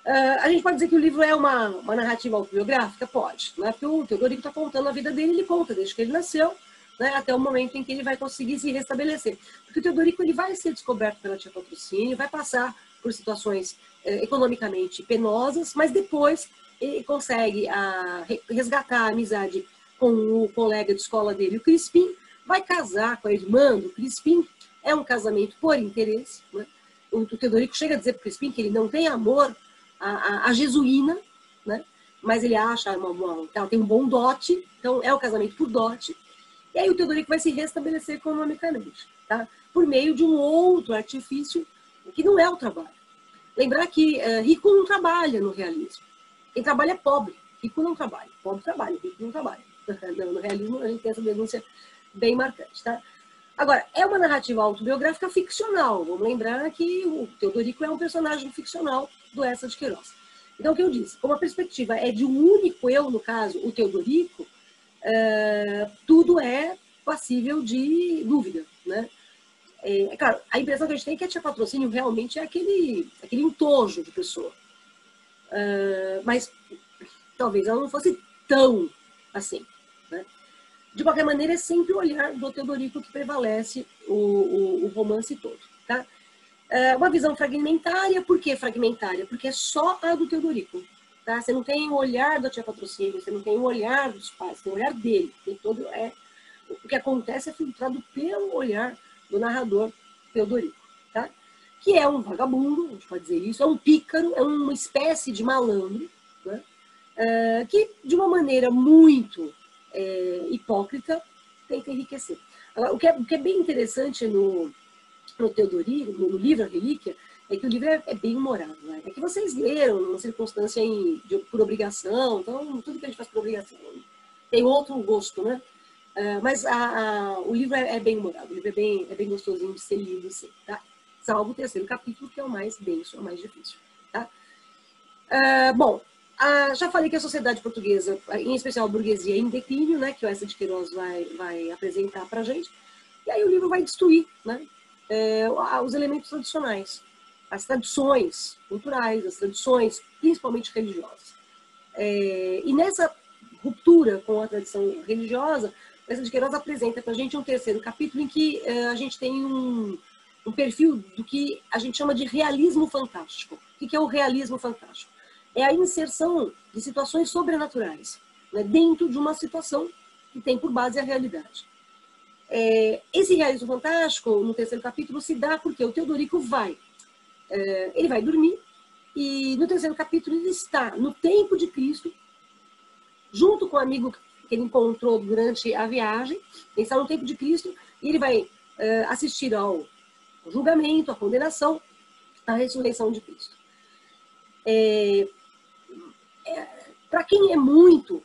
A gente pode dizer que o livro é uma narrativa autobiográfica? Pode, né? Porque o Teodorico está contando a vida dele, ele conta desde que ele nasceu, né, até o momento em que ele vai conseguir se restabelecer. Porque o Teodorico ele vai ser descoberto pela tia Patrocínio, vai passar por situações economicamente penosas, mas depois ele consegue resgatar a amizade com o colega de escola dele, o Crispim, vai casar com a irmã do Crispim, é um casamento por interesse. Né? O Teodorico chega a dizer para o Crispim que ele não tem amor à jesuína, né? Mas ele acha que ela tem um bom dote, então é o casamento por dote. E aí o Teodorico vai se restabelecer economicamente, tá? Por meio de um outro artifício que não é o trabalho. Lembrar que rico não trabalha no realismo. Quem trabalha é pobre. Rico não trabalha. Pobre trabalha, rico não trabalha. No realismo a gente tem essa denúncia bem marcante, tá? Agora, é uma narrativa autobiográfica ficcional. Vamos lembrar que o Teodorico é um personagem ficcional do Eça de Queiroz. Então, o que eu disse? Como a perspectiva é de um único eu, no caso, o Teodorico, tudo é passível de dúvida, né? É claro, a impressão que a gente tem é que a tia Patrocínio realmente é aquele entojo de pessoa. Mas talvez ela não fosse tão assim, né? De qualquer maneira, é sempre o olhar do Teodorico que prevalece o romance todo. Tá? Uma visão fragmentária. Por que fragmentária? Porque é só a do Teodorico. tá? Você não tem o olhar da tia Patrocínio, você não tem o olhar dos pais, você tem o olhar dele. Tem todo, o que acontece é filtrado pelo olhar do narrador Teodorico, tá? Que é um vagabundo, a gente pode dizer isso, é um pícaro, é uma espécie de malandro, né? Que de uma maneira muito hipócrita tenta enriquecer. Agora, o que é bem interessante no Teodorico, no livro A Relíquia, é que o livro é bem humorado, né? É que vocês leram numa circunstância por obrigação, então tudo que a gente faz por obrigação tem outro gosto, né? Mas o livro é bem humorado, o livro é bem gostosinho de ser lido, assim, tá? Salvo o terceiro capítulo, que é o mais denso, é o mais difícil, tá? Bom, já falei que a sociedade portuguesa, em especial a burguesia, é em declínio, né? Que o Eça de Queiroz vai apresentar pra gente. E aí o livro vai destruir, né? Os elementos tradicionais, as tradições culturais, as tradições, principalmente religiosas. E nessa ruptura com a tradição religiosa, o Eça de Queiroz apresenta para a gente um terceiro capítulo em que a gente tem um perfil do que a gente chama de realismo fantástico. O que é o realismo fantástico? É a inserção de situações sobrenaturais, né, dentro de uma situação que tem por base a realidade. Esse realismo fantástico, no terceiro capítulo, se dá porque o Teodorico ele vai dormir, e no terceiro capítulo ele está no tempo de Cristo, junto com o amigo que ele encontrou durante a viagem. Ele está no tempo de Cristo e ele vai assistir ao julgamento, à condenação, à ressurreição de Cristo. Para quem é muito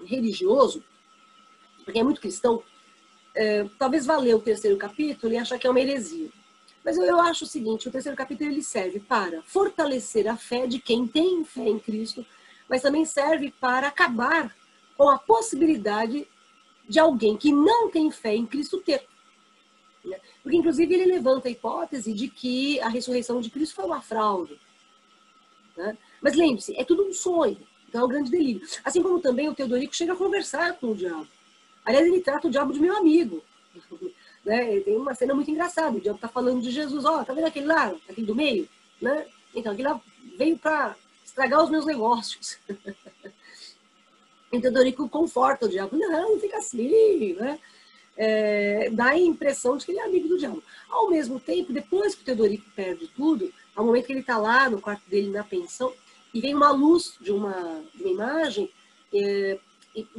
religioso, para quem é muito cristão, talvez vá ler o terceiro capítulo e achar que é uma heresia. Mas eu acho o seguinte, o terceiro capítulo ele serve para fortalecer a fé de quem tem fé em Cristo, mas também serve para acabar com a possibilidade de alguém que não tem fé em Cristo ter. Porque, inclusive, ele levanta a hipótese de que a ressurreição de Cristo foi uma fraude. Né? Mas lembre-se, é tudo um sonho, então é um grande delírio. Assim como também o Teodorico chega a conversar com o diabo. Aliás, ele trata o diabo de meu amigo. Né? Tem uma cena muito engraçada, o diabo está falando de Jesus, tá vendo aquele lá, aquele do meio? Né? Então, aquele lá veio para estragar os meus negócios. Então, Teodorico conforta o diabo, não fica assim, né? Dá a impressão de que ele é amigo do diabo. Ao mesmo tempo, depois que o Teodorico perde tudo, ao momento que ele está lá no quarto dele, na pensão, e vem uma luz de uma imagem, e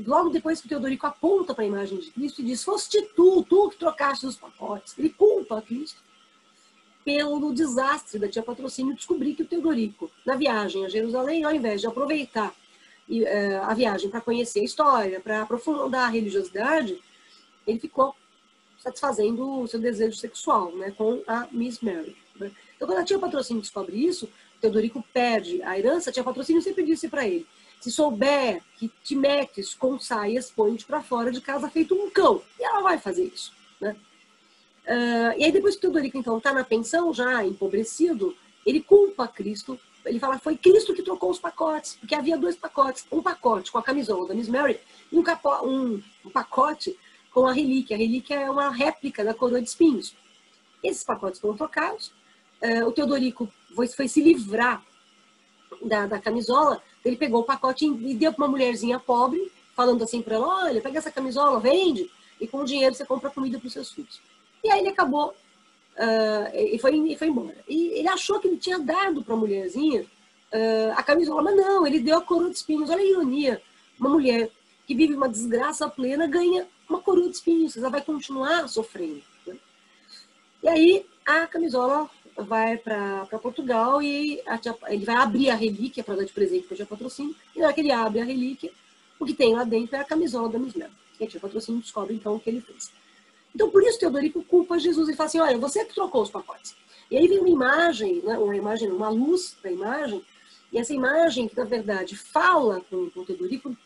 logo depois que o Teodorico aponta para a imagem de Cristo e diz, foste tu que trocaste os pacotes. Ele culpa a Cristo pelo desastre da tia Patrocínio descobrir que o Teodorico, na viagem a Jerusalém, ao invés de aproveitar a viagem para conhecer a história, para aprofundar a religiosidade, ele ficou satisfazendo o seu desejo sexual, né, com a Miss Mary. Né? Então, quando a tia Patrocínio descobre isso, o Teodorico perde a herança. A tia Patrocínio sempre disse para ele, se souber que te metes com saias, põe-te para fora de casa feito um cão. E ela vai fazer isso. Né? E aí, depois que o Teodorico, então, está na pensão, já empobrecido, ele culpa Cristo. Ele fala, foi Cristo que trocou os pacotes, porque havia 2 pacotes. Um pacote com a camisola da Miss Mary e um pacote com a relíquia. A relíquia é uma réplica da coroa de espinhos. Esses pacotes foram trocados. O Teodorico foi se livrar da camisola. Ele pegou o pacote e deu para uma mulherzinha pobre, falando assim para ela, olha, pega essa camisola, vende, e com o dinheiro você compra comida para os seus filhos. E aí ele acabou e foi embora. E ele achou que ele tinha dado para a mulherzinha a camisola, mas não, ele deu a coroa de espinhos. Olha a ironia. Uma mulher que vive uma desgraça plena ganha uma coroa de espinhos, ela vai continuar sofrendo. Né? E aí a camisola vai para Portugal e ele vai abrir a relíquia para dar de presente para a tia Patrocínio. E na hora que ele abre a relíquia, o que tem lá dentro é a camisola da Miss Mary. E a tia Patrocínio descobre então o que ele fez. Então, por isso, Teodorico culpa Jesus. Ele fala assim, olha, você que trocou os pacotes. E aí vem uma imagem, né, uma luz da imagem, e essa imagem, que na verdade fala com o Teodorico,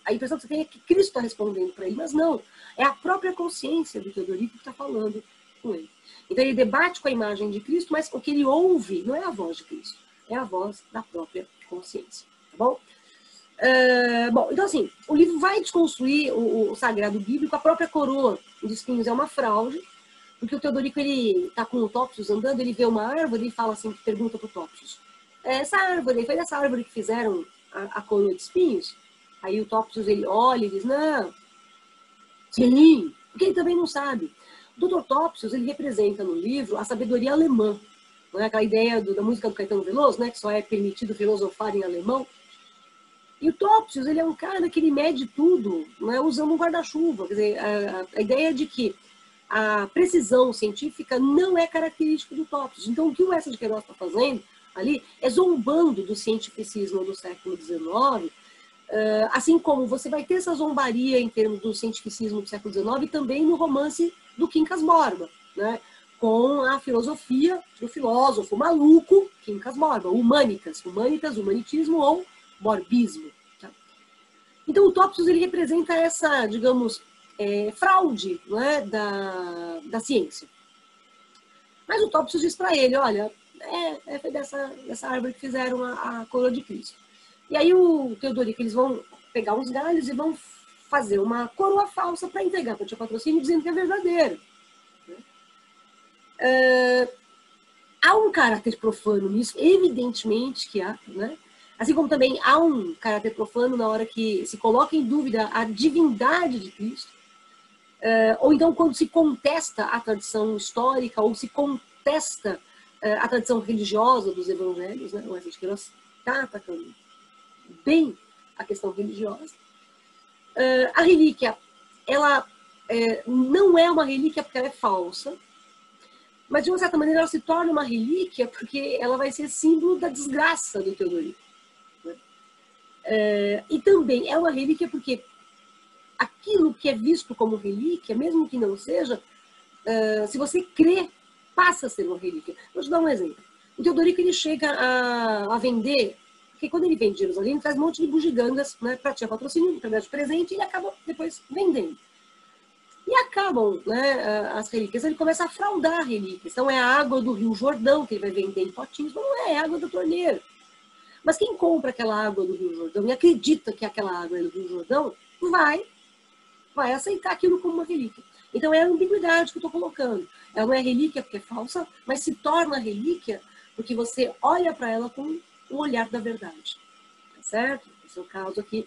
a impressão que você tem é que Cristo está respondendo para ele, mas não. É a própria consciência do Teodorico que está falando com ele. Então, ele debate com a imagem de Cristo, mas o que ele ouve não é a voz de Cristo, é a voz da própria consciência. Tá bom? Bom, então assim, o livro vai desconstruir o sagrado bíblico. A própria coroa de espinhos é uma fraude, porque o Teodorico, ele tá com o Topsius andando, ele vê uma árvore e fala assim, pergunta pro Topsius, essa árvore, foi dessa árvore que fizeram a coroa de espinhos? Aí o Topsius, ele olha e diz, não, sim, porque ele também não sabe. O Dr. Topsius, ele representa no livro a sabedoria alemã, não é? Aquela ideia da música do Caetano Veloso, né? Que só é permitido filosofar em alemão. E o Topsius, ele é um cara que ele mede tudo, né, usando um guarda-chuva. Quer dizer, a ideia de que a precisão científica não é característica do Topsius. Então, o que o Eça de Queiroz está fazendo ali é zombando do cientificismo do século XIX, assim como você vai ter essa zombaria em termos do cientificismo do século XIX também no romance do Quincas Borba, né, com a filosofia do filósofo maluco Quincas Borba, humanitas, humanitismo ou borbismo. Tá? Então, o Topsius, ele representa essa, digamos, fraude, não é, da ciência. Mas o Topsius diz para ele, olha, foi dessa árvore que fizeram a coroa de Cristo. E aí o Teodorico, eles vão pegar uns galhos e vão fazer uma coroa falsa para entregar para o Tia Patrocínio, dizendo que é verdadeira. Há um caráter profano nisso, evidentemente que há, né? Assim como também há um caráter profano na hora que se coloca em dúvida a divindade de Cristo, ou então quando se contesta a tradição histórica, ou se contesta a tradição religiosa dos evangelhos, né? O Eça de Queiroz está atacando bem a questão religiosa. A relíquia, ela não é uma relíquia porque ela é falsa, mas de uma certa maneira ela se torna uma relíquia porque ela vai ser símbolo da desgraça do Teodorico. E também é uma relíquia porque aquilo que é visto como relíquia, mesmo que não seja, se você crê, passa a ser uma relíquia. Vou te dar um exemplo. O Teodorico, ele chega a vender, porque quando ele vende Jerusalém, ele traz um monte de bugigangas, né, para Tia Patrocínio, para dar de presente, e ele acaba depois vendendo. E acabam, né, as relíquias, ele começa a fraudar relíquias. Então é a água do Rio Jordão que ele vai vender em potinhos, mas não é água da torneira. Mas quem compra aquela água do Rio Jordão e acredita que aquela água é do Rio Jordão, vai aceitar aquilo como uma relíquia. Então é a ambiguidade que eu estou colocando. Ela não é relíquia porque é falsa, mas se torna relíquia porque você olha para ela com o olhar da verdade. Tá certo? Esse é o caso aqui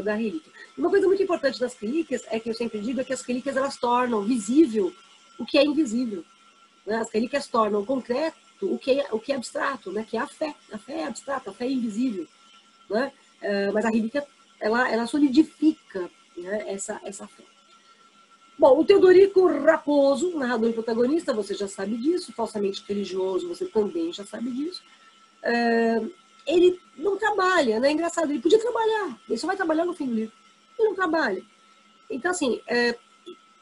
da relíquia. Uma coisa muito importante das relíquias é que eu sempre digo é que as relíquias, elas tornam visível o que é invisível. Né? As relíquias tornam concreto o que é abstrato, né? Que é a fé. A fé é abstrata, a fé é invisível. Né? Mas a relíquia, ela solidifica, né, essa fé. Bom, o Teodorico Raposo, narrador e protagonista, você já sabe disso, falsamente religioso, você também já sabe disso. Ele não trabalha, né? É engraçado, ele podia trabalhar, ele só vai trabalhar no fim do livro. Ele não trabalha. Então, assim,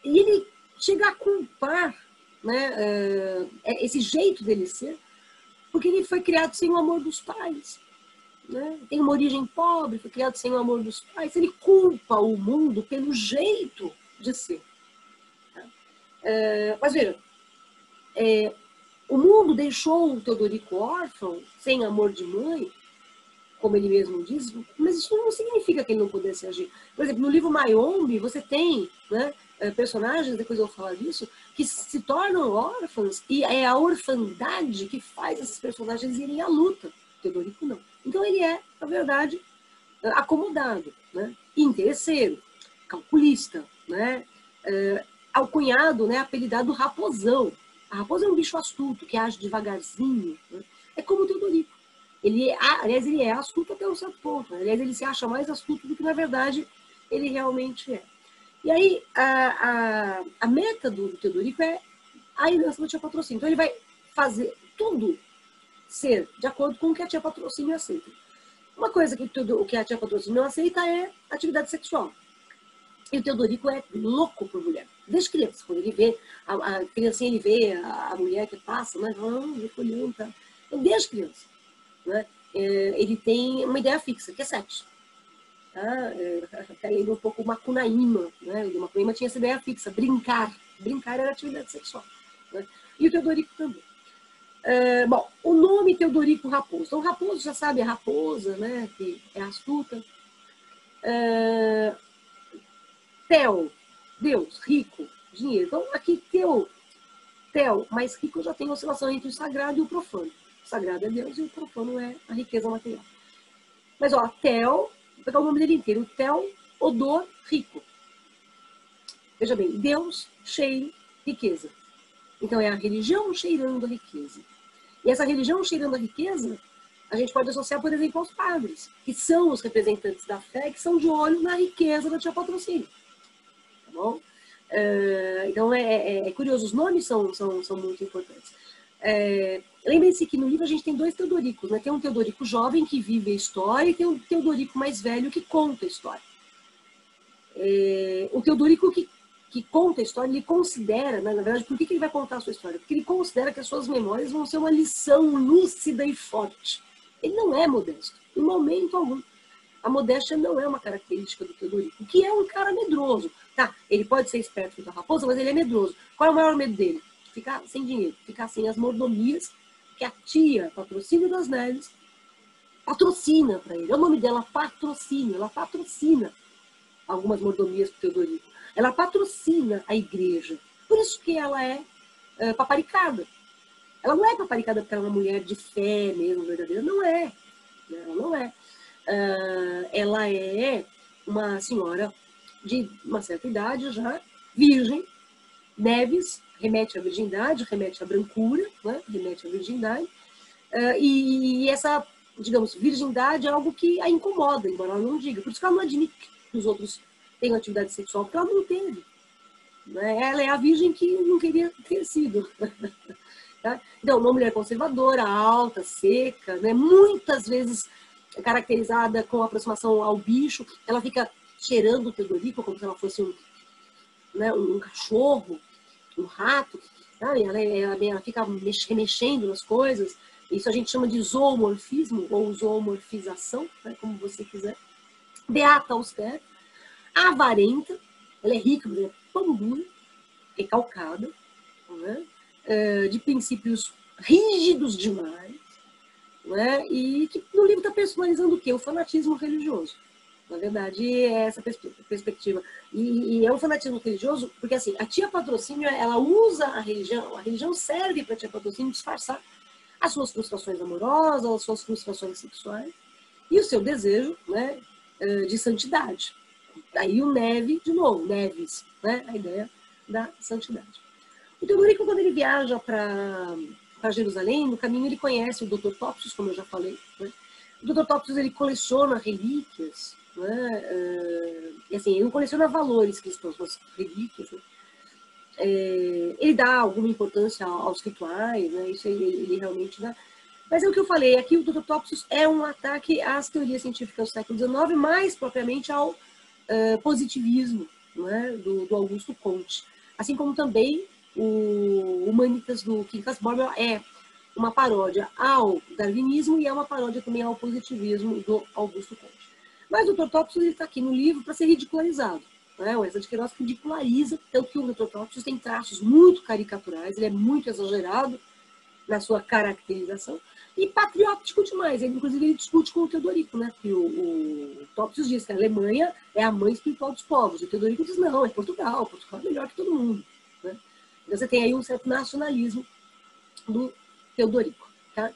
e ele chega a culpar, né, esse jeito dele ser, porque ele foi criado sem o amor dos pais. Né? Tem uma origem pobre, foi criado sem o amor dos pais. Ele culpa o mundo pelo jeito de ser. Mas veja, o mundo deixou o Teodorico órfão, sem amor de mãe, como ele mesmo diz, mas isso não significa que ele não pudesse agir. Por exemplo, no livro Mayombe, você tem, né, personagens, depois eu vou falar disso, que se tornam órfãos, e é a orfandade que faz esses personagens irem à luta. Teodorico não. Então ele é, na verdade, acomodado, né, interesseiro, calculista, né, alcunhado, né, apelidado Raposão. A raposa é um bicho astuto, que age devagarzinho, né? É como o Teodorico. Aliás, ele é astuto até um certo ponto. Aliás, ele se acha mais astuto do que, na verdade, ele realmente é. E aí, a meta do Teodorico é a herança do Tia Patrocínio. Então, ele vai fazer tudo ser de acordo com o que a Tia Patrocínio aceita. Uma coisa que a Tia Patrocínio não aceita é atividade sexual. E o Teodorico é louco por mulher. Desde criança, quando ele vê, a criancinha, ele vê a mulher que passa, né? Ele foi olhando, então, desde criança. Né? Ele tem uma ideia fixa, que é sexo. Tá? Até lembra um pouco o Macunaíma. Né? O Macunaíma tinha essa ideia fixa, brincar. Brincar era atividade sexual. Né? E o Teodorico também. Bom, o nome Teodorico Raposo. Então, Raposo, já sabe, a raposa, né? Que é astuta. Theo, Deus, rico, dinheiro. Então, aqui, Theo, mais rico, já tem oscilação entre o sagrado e o profano. O sagrado é Deus e o profano é a riqueza material. Mas, ó, Theo, vou pegar o nome dele inteiro, Theodorico. Veja bem, Deus, cheiro, riqueza. Então, é a religião cheirando a riqueza. E essa religião cheirando a riqueza, a gente pode associar, por exemplo, aos padres, que são os representantes da fé, que são de olho na riqueza da tia Patrocínio. Tá bom? Então, é curioso, os nomes são muito importantes. Lembrem-se que no livro a gente tem dois Teodoricos, né? Tem um Teodorico jovem que vive a história e tem um Teodorico mais velho que conta a história. O Teodorico que conta a história, ele considera, né, na verdade, por que ele vai contar a sua história? Porque ele considera que as suas memórias vão ser uma lição lúcida e forte. Ele não é modesto, em momento algum. A modéstia não é uma característica do Teodorico, que é um cara medroso. Tá, ele pode ser esperto da raposa, mas ele é medroso. Qual é o maior medo dele? Ficar sem dinheiro, ficar sem as mordomias que a tia Patrocínio das Neves patrocina para ele. É o nome dela, Patrocínio. Ela patrocina algumas mordomias para o Teodorico. Ela patrocina a igreja. Por isso que ela é paparicada. Ela não é paparicada porque ela é uma mulher de fé mesmo, verdadeira. Não é. Ela não é. Ela é uma senhora de uma certa idade já, virgem. Neves remete à virgindade, remete à brancura, né? Remete à virgindade. E essa, digamos, virgindade é algo que a incomoda, embora ela não diga. Por isso que ela não admite que os outros tenham atividade sexual, porque ela não teve. Né? Ela é a virgem que não queria ter sido. Tá? Então, uma mulher conservadora, alta, seca, né? Muitas vezes caracterizada com aproximação ao bicho, ela fica cheirando o Teodorico como se ela fosse um cachorro, um rato, tá? Ela fica remexendo nas coisas. Isso a gente chama de zoomorfismo ou zoomorfização, né? Como você quiser. Beata austera, avarenta, ela é rica, mas é pambura, recalcada, né? De princípios rígidos demais, né? E que no livro está personalizando o quê? O fanatismo religioso. Na verdade, é essa perspectiva. E é um fanatismo religioso porque, assim, a tia Patrocínio, ela usa a religião serve para a tia Patrocínio disfarçar as suas frustrações amorosas, as suas frustrações sexuais e o seu desejo, né, de santidade. Aí o Neves, né, a ideia da santidade. O Teodorico, quando ele viaja para Jerusalém, no caminho ele conhece o Dr. Topsius, como eu já falei, né? O Dr. Topsius, ele coleciona relíquias, né? E assim, ele não coleciona valores cristãos, mas relíquias, né? Ele dá alguma importância aos rituais, né? Isso ele realmente dá. Mas é o que eu falei, aqui o Dr. Topsius é um ataque às teorias científicas do século XIX, mais propriamente ao positivismo, né? do Augusto Comte. Assim como também o Humanitas do Quincas Borba é uma paródia ao darwinismo e é uma paródia também ao positivismo do Augusto Comte. Mas o Dr. Topsius está aqui no livro para ser ridicularizado. Né? O Essa de Queiroz ridiculariza, tanto que o Dr. Topsius tem traços muito caricaturais, ele é muito exagerado na sua caracterização e patriótico demais. Ele, inclusive, ele discute com o Teodorico, né? Que o Topsius diz que a Alemanha é a mãe espiritual dos povos. E o Teodorico diz, não, é Portugal. Portugal é melhor que todo mundo. Né? Então você tem aí um certo nacionalismo do Teodorico. Tá?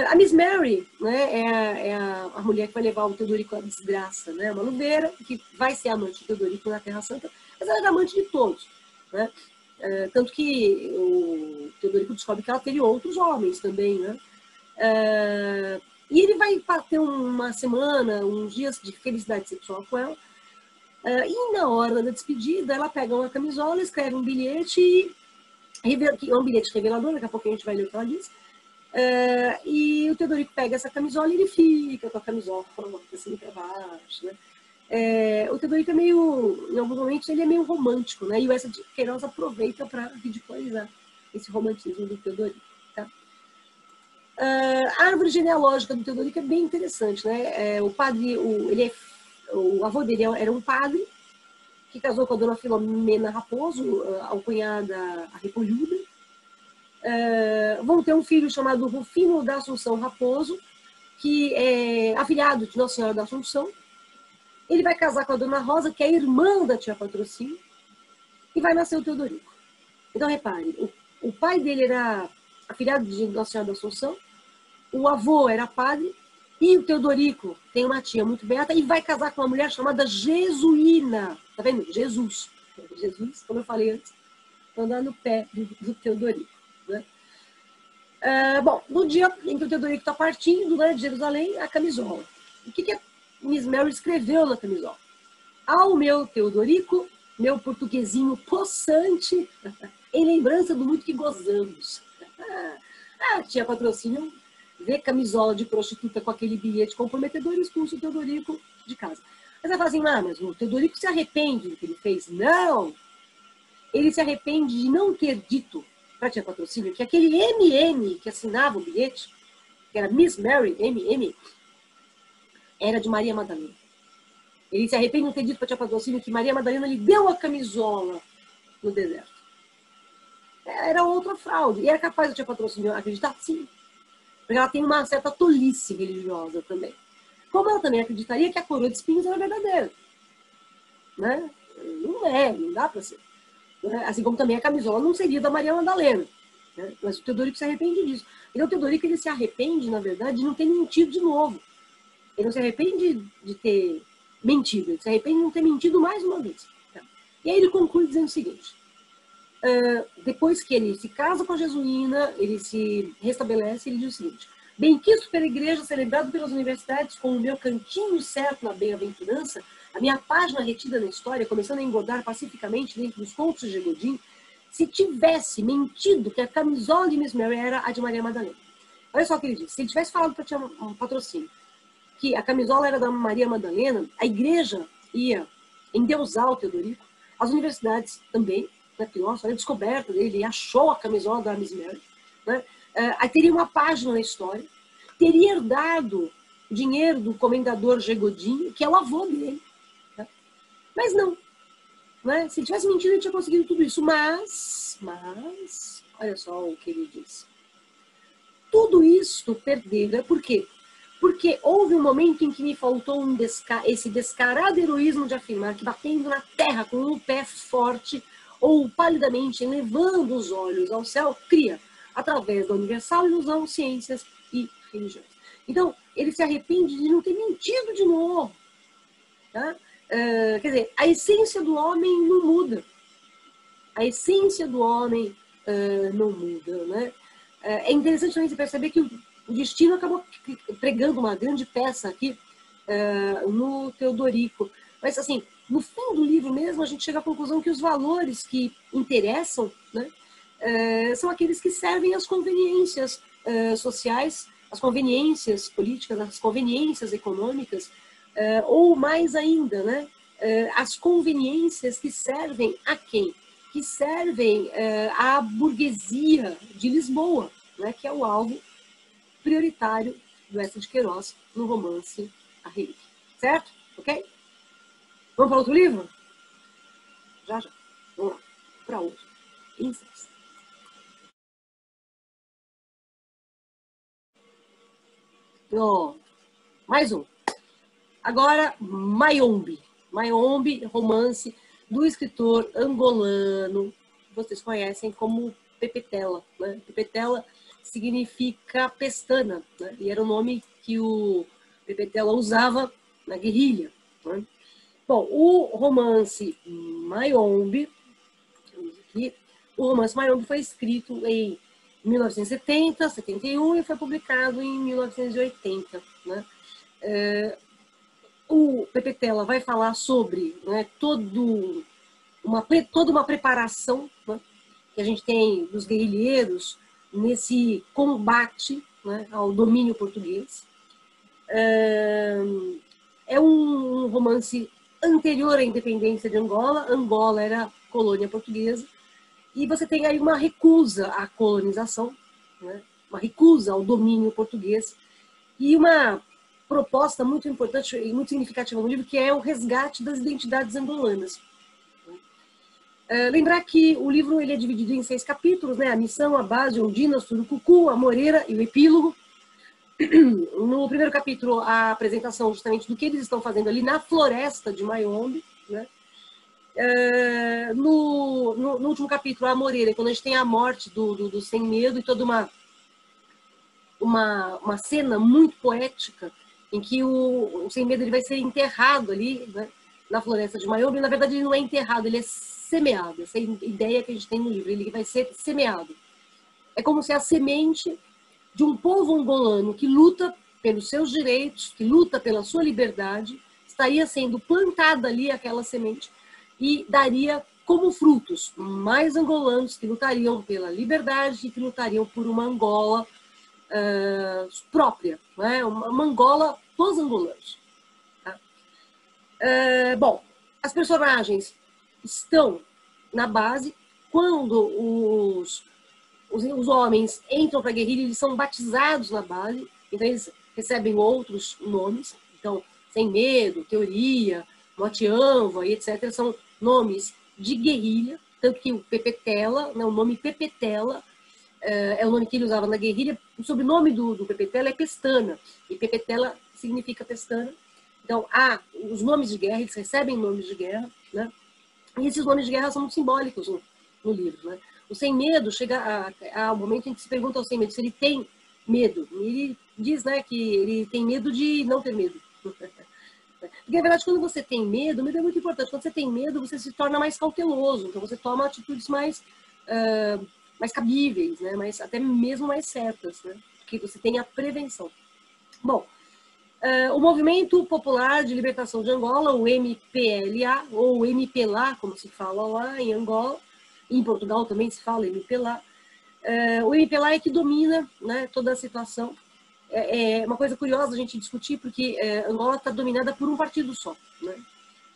A Miss Mary, né, é a mulher que vai levar o Teodorico à desgraça, né? Uma luveira que vai ser amante do Teodorico na Terra Santa, mas ela é amante de todos. Né? Tanto que o Teodorico descobre que ela teve outros homens também. Né? E ele vai ter uma semana, uns dias de felicidade sexual com ela. E na hora da despedida, ela pega uma camisola, escreve um bilhete, que é um bilhete revelador, daqui a pouco a gente vai ler o que ela diz. E o Teodorico pega essa camisola e ele fica com a camisola assim para baixo. Né? O Teodorico é meio, em alguns momentos, ele é meio romântico, né? E o Essa de Queiroz aproveita para ridicularizar esse romantismo do Teodorico. Tá? A árvore genealógica do Teodorico é bem interessante, né? O avô dele era um padre que casou com a dona Filomena Raposo, alcunhada a Repolhuda. Vão ter um filho chamado Rufino da Assunção Raposo, que é afilhado de Nossa Senhora da Assunção. Ele vai casar com a dona Rosa, que é irmã da tia Patrocínio, e vai nascer o Teodorico. Então, repare, o pai dele era afilhado de Nossa Senhora da Assunção, o avô era padre, E o Teodorico tem uma tia muito beata e vai casar com uma mulher chamada Jesuína. Tá vendo? Jesus. Jesus, como eu falei antes, andar no pé do Teodorico. Né? Bom, no dia em que o Teodorico está partindo, né, de Jerusalém, a camisola. O que a Miss Mary escreveu na camisola? Ao meu Teodorico, meu portuguesinho possante, em lembrança do muito que gozamos. Tinha patrocínio, ver camisola de prostituta com aquele bilhete comprometedor e expulsa o Teodorico de casa. Mas vai falar assim, mas o Teodorico se arrepende do que ele fez? Não! Ele se arrepende de não ter dito para tia patrocínio que aquele MM que assinava o bilhete, que era Miss Mary, MM, era de Maria Madalena. Ele se arrepende de não ter dito para tia patrocínio que Maria Madalena lhe deu a camisola no deserto. Era outra fraude. E era capaz de tia patrocínio acreditar? Sim. Porque ela tem uma certa tolice religiosa também. Como ela também acreditaria que a coroa de espinhos era verdadeira. Né? Não dá para ser. Assim como também a camisola não seria da Maria Madalena. Né? Mas o Teodorico se arrepende disso. Então o Teodorico ele se arrepende, na verdade, de não ter mentido de novo. Ele não se arrepende de ter mentido, ele se arrepende de não ter mentido mais uma vez. Tá? E aí ele conclui dizendo o seguinte, depois que ele se casa com a Jesuína, ele se restabelece, ele diz o seguinte, benquisto pela igreja, celebrado pelas universidades, com o meu cantinho certo na bem-aventurança, a minha página retida na história, começando a engordar pacificamente dentro dos contos de Godin, se tivesse mentido que a camisola de Miss Mary era a de Maria Madalena. Olha só o que ele diz, se ele tivesse falado para um patrocínio, que a camisola era da Maria Madalena, a igreja ia endeusar o Teodorico, as universidades também, né, porque, nossa, olha a descoberta dele, achou a camisola da Miss Mary, né? Aí teria uma página na história, teria herdado o dinheiro do comendador Godin, que é o avô dele. Tá? Mas não. Né? Se ele tivesse mentido, ele tinha conseguido tudo isso. Mas, olha só o que ele diz. Tudo isso perderam. Por quê? Porque houve um momento em que me faltou esse descarado heroísmo de afirmar que batendo na terra com um pé forte ou palidamente elevando os olhos ao céu, cria, através da universal ilusão, ciências e religiões. Então, ele se arrepende de não ter mentido de novo. Tá? Quer dizer, a essência do homem não muda. A essência do homem não muda. Né? É interessante também você perceber que o destino acabou pregando uma grande peça aqui no Teodorico. Mas, assim, no fim do livro mesmo, a gente chega à conclusão que os valores que interessam, né, são aqueles que servem às conveniências sociais, às conveniências políticas, às conveniências econômicas, ou mais ainda, né, as conveniências que servem a quem? Que servem à burguesia de Lisboa, né, que é o alvo prioritário do Eça de Queiroz no romance A Relíquia. Certo? Ok? Vamos para outro livro? Já. Vamos lá. Para outro. Incenso. Mais um. Agora, Mayombe. Mayombe, romance do escritor angolano, vocês conhecem como Pepetela. Né? Pepetela significa pestana, né? E era o nome que o Pepetela usava na guerrilha. Né? Bom, o romance Mayombe, o romance Mayombe foi escrito em 1970, 71 e foi publicado em 1980. Né? O Pepetela vai falar sobre, né, toda uma preparação, né, que a gente tem dos guerrilheiros nesse combate, né, ao domínio português. É um romance anterior à independência de Angola. Angola era colônia portuguesa. E você tem aí uma recusa à colonização, né, uma recusa ao domínio português. E uma proposta muito importante e muito significativa no livro, que é o resgate das identidades angolanas. Lembrar que o livro ele é dividido em 6 capítulos, né? A missão, a base, Ondina, o Surucucu, a Moreira e o epílogo. No primeiro capítulo, a apresentação justamente do que eles estão fazendo ali na floresta de Mayombe. Né? No último capítulo, a Moreira, quando a gente tem a morte do Sem Medo e toda uma cena muito poética em que o Sem Medo ele vai ser enterrado ali, né, na floresta de Mayombe. Na verdade, ele não é enterrado, ele é semeado. Essa é a ideia que a gente tem no livro, ele vai ser semeado. É como se a semente de um povo angolano que luta pelos seus direitos, que luta pela sua liberdade, estaria sendo plantada ali aquela semente e daria como frutos mais angolanos que lutariam pela liberdade e que lutariam por uma Angola própria, né? Uma Angola dos angolanos. Tá? Bom, as personagens estão na base. Quando os homens entram para a guerrilha, eles são batizados na base, então eles recebem outros nomes. Então, Sem Medo, Teoria, Motianva e etc. são nomes de guerrilha, tanto que o Pepetela, né, o nome Pepetela, é o nome que ele usava na guerrilha. O sobrenome do Pepetela é Pestana, e Pepetela significa pestana. Então, os nomes de guerra, eles recebem nomes de guerra, né? E esses nomes de guerra são muito simbólicos no livro, né? O Sem Medo chega ao momento em que se pergunta ao Sem Medo se ele tem medo. E ele diz, né, que ele tem medo de não ter medo. Porque, na verdade, quando você tem medo, o medo é muito importante. Quando você tem medo, você se torna mais cauteloso. Então, você toma atitudes mais cabíveis, né? Até mesmo mais certas, né? Porque você tem a prevenção. Bom, o Movimento Popular de Libertação de Angola, o MPLA, ou MPLA, como se fala lá em Angola, e em Portugal também se fala MPLA. O MPLA é que domina, né, toda a situação. É uma coisa curiosa a gente discutir, porque Angola está dominada por um partido só, né?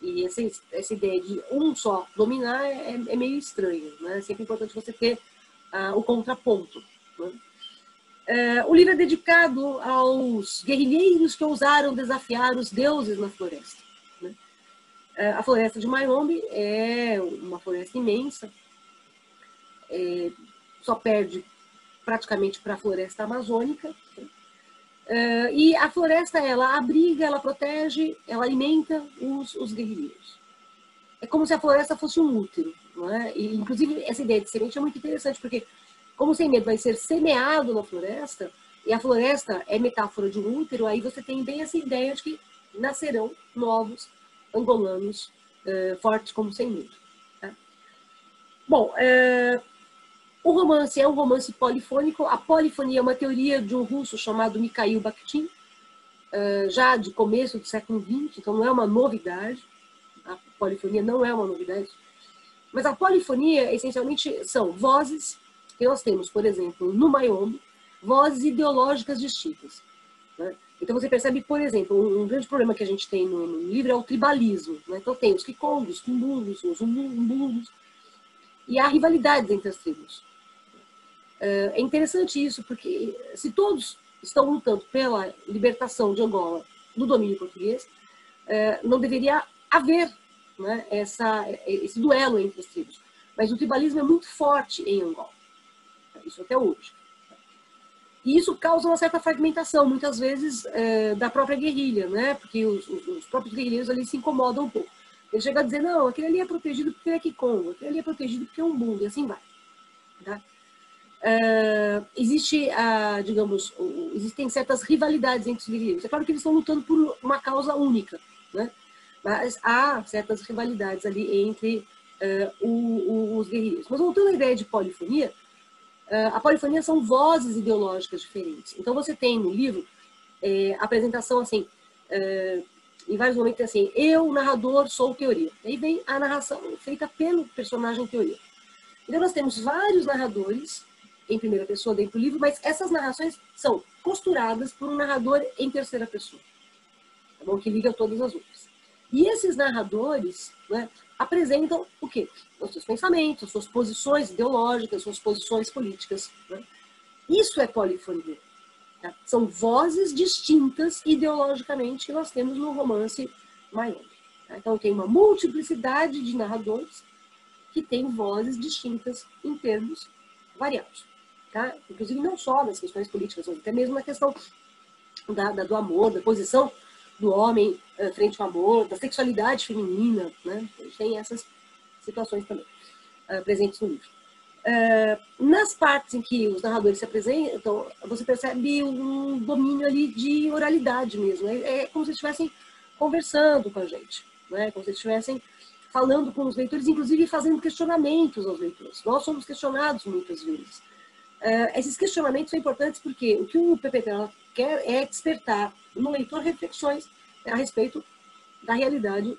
E essa ideia de um só dominar é meio estranha, né? É sempre importante você ter o contraponto, né? O livro é dedicado aos guerrilheiros que ousaram desafiar os deuses na floresta, né? A floresta de Mayombe é uma floresta imensa, só perde praticamente para a floresta amazônica, né? E a floresta, ela abriga, ela protege, ela alimenta os guerrilheiros. É como se a floresta fosse um útero, não é? E, inclusive, essa ideia de semente é muito interessante, porque como o Sem Medo vai ser semeado na floresta, e a floresta é metáfora de um útero, aí você tem bem essa ideia de que nascerão novos angolanos fortes como Sem Medo. Tá? Bom, o romance é um romance polifônico. A polifonia é uma teoria de um russo chamado Mikhail Bakhtin, já de começo do século XX, então não é uma novidade. A polifonia não é uma novidade. Mas a polifonia, essencialmente, são vozes que nós temos, por exemplo, no Mayombe, vozes ideológicas distintas, né? Então você percebe, por exemplo, um grande problema que a gente tem no livro é o tribalismo, né? Então tem os Kikongos, os Kimbundos, os Umbundos, e há rivalidades entre as tribos. É interessante isso, porque se todos estão lutando pela libertação de Angola do domínio português, não deveria haver, né, esse duelo entre as tribos. Mas o tribalismo é muito forte em Angola, isso até hoje. E isso causa uma certa fragmentação, muitas vezes, da própria guerrilha, né? Porque os próprios guerrilheiros ali se incomodam um pouco. Ele chega a dizer, não, aquele ali é protegido porque ele é Kikongo, aquele ali é protegido porque é um Umbundo, e assim vai. Tá? Digamos, existem certas rivalidades entre os guerrilheiros. É claro que eles estão lutando por uma causa única, né? Mas há certas rivalidades ali entre os guerrilheiros. Mas voltando à ideia de polifonia, a polifonia são vozes ideológicas diferentes. Então você tem no livro a apresentação assim, em vários momentos assim, eu, narrador, sou teoria. Aí vem a narração feita pelo personagem teoria. Então nós temos vários narradores em primeira pessoa dentro do livro, mas essas narrações são costuradas por um narrador em terceira pessoa, tá bom? Que liga todas as outras. E esses narradores, né, apresentam o quê? Os seus pensamentos, as suas posições ideológicas, as suas posições políticas, né? Isso é polifonia. Tá? São vozes distintas ideologicamente que nós temos no romance Mayombe. Tá? Então tem uma multiplicidade de narradores que têm vozes distintas em termos variados. Tá? Inclusive não só nas questões políticas, mas até mesmo na questão do amor, da posição do homem frente ao amor, da sexualidade feminina, né? A gente tem essas situações também presentes no livro. Nas partes em que os narradores se apresentam, você percebe um domínio ali de oralidade mesmo. É como se estivessem conversando com a gente, né? Como se estivessem falando com os leitores, inclusive fazendo questionamentos aos leitores. Nós somos questionados muitas vezes. Esses questionamentos são importantes porque o que o PPT quer é despertar no leitor reflexões a respeito da realidade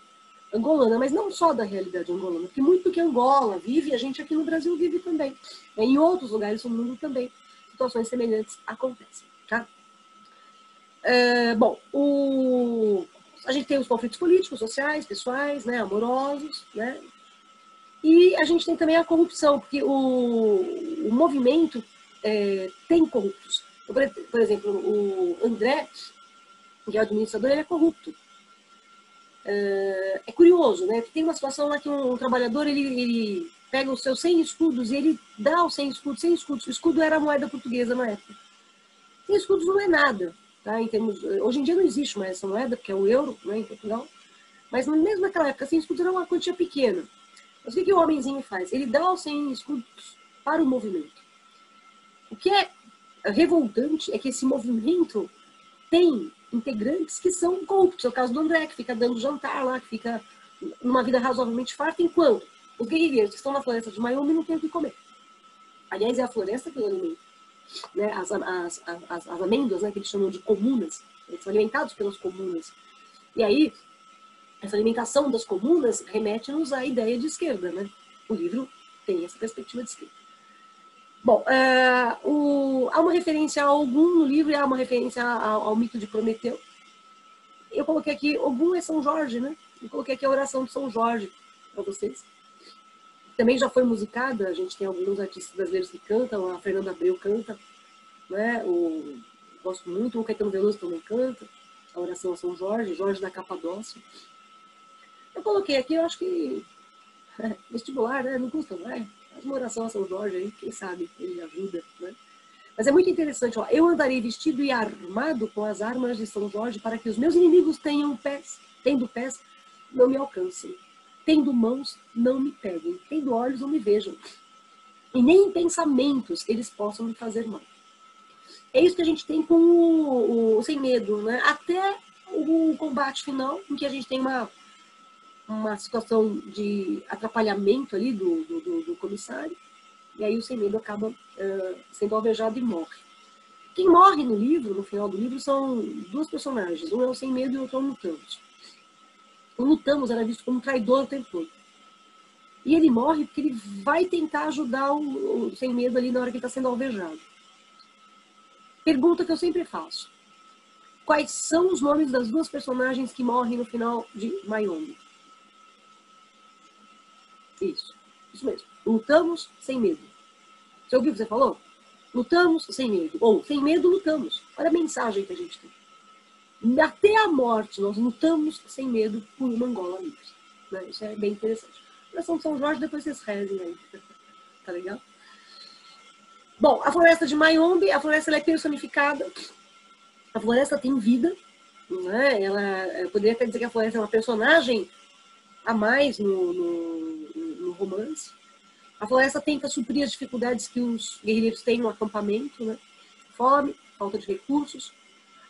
angolana, mas não só da realidade angolana, porque muito do que Angola vive, a gente aqui no Brasil vive também. Em outros lugares do mundo também, situações semelhantes acontecem. Tá? Bom, a gente tem os conflitos políticos, sociais, pessoais, né, amorosos, né? E a gente tem também a corrupção, porque o movimento tem corruptos. Por exemplo, o André, que é o administrador, ele é corrupto. É curioso, né? Tem uma situação lá que um trabalhador ele pega os seus 100 escudos e ele dá os 100 escudos. 100 escudos. O escudo era a moeda portuguesa na época. 100 escudos não é nada. Tá? Hoje em dia não existe mais essa moeda, porque é o euro, né, em Portugal. Mas mesmo naquela época, 100 escudos era uma quantia pequena. Mas o que o homenzinho faz? Ele dá os 100 escudos para o movimento. O que é revoltante é que esse movimento tem integrantes que são corruptos. É o caso do André, que fica dando jantar lá, que fica numa vida razoavelmente farta, enquanto os guerrilheiros que estão na floresta de Mayombe não têm o que comer. Aliás, é a floresta que o alimenta. Né? As amêndoas, né, que eles chamam de comunas, eles são alimentados pelas comunas. E aí, essa alimentação das comunas remete-nos à ideia de esquerda. Né? O livro tem essa perspectiva de esquerda. Bom, há uma referência a Ogum no livro e há uma referência ao mito de Prometeu. Eu coloquei aqui, Ogum é São Jorge, né? Eu coloquei aqui a oração de São Jorge para vocês. Também já foi musicada, a gente tem alguns artistas brasileiros que cantam, a Fernanda Abreu canta, né? Gosto muito, o Caetano Veloso também canta, a oração a São Jorge, Jorge da Capadócia. Eu coloquei aqui, eu acho que vestibular, né? Não custa, vai. Faz uma oração a São Jorge aí, quem sabe ele ajuda, né? Mas é muito interessante, ó. Eu andarei vestido e armado com as armas de São Jorge para que os meus inimigos tendo pés, não me alcancem. Tendo mãos, não me peguem. Tendo olhos, não me vejam. E nem em pensamentos eles possam me fazer mal. É isso que a gente tem com o Sem Medo, né? Até o combate final, em que a gente tem uma situação de atrapalhamento ali do comissário, e aí o Sem Medo acaba sendo alvejado e morre. Quem morre no livro, no final do livro, são duas personagens. Um é o Sem Medo e o outro é o Lutamos. O Lutamos era visto como um traidor o tempo todo. E ele morre porque ele vai tentar ajudar o Sem Medo ali na hora que ele está sendo alvejado. Pergunta que eu sempre faço. Quais são os nomes das duas personagens que morrem no final de Mayombe? Isso mesmo. Lutamos sem medo. Você ouviu o que você falou? Lutamos sem medo. Ou, sem medo, lutamos. Olha a mensagem que a gente tem. Até a morte, nós lutamos sem medo por uma Angola livre. Né? Isso é bem interessante. Oração de São Jorge, depois vocês rezem aí. Tá legal? Bom, a floresta de Mayombe, a floresta ela é personificada. A floresta tem vida. Né? Eu poderia até dizer que a floresta é uma personagem a mais no romance. A floresta tenta suprir as dificuldades que os guerrilheiros têm no acampamento, né? Fome, falta de recursos,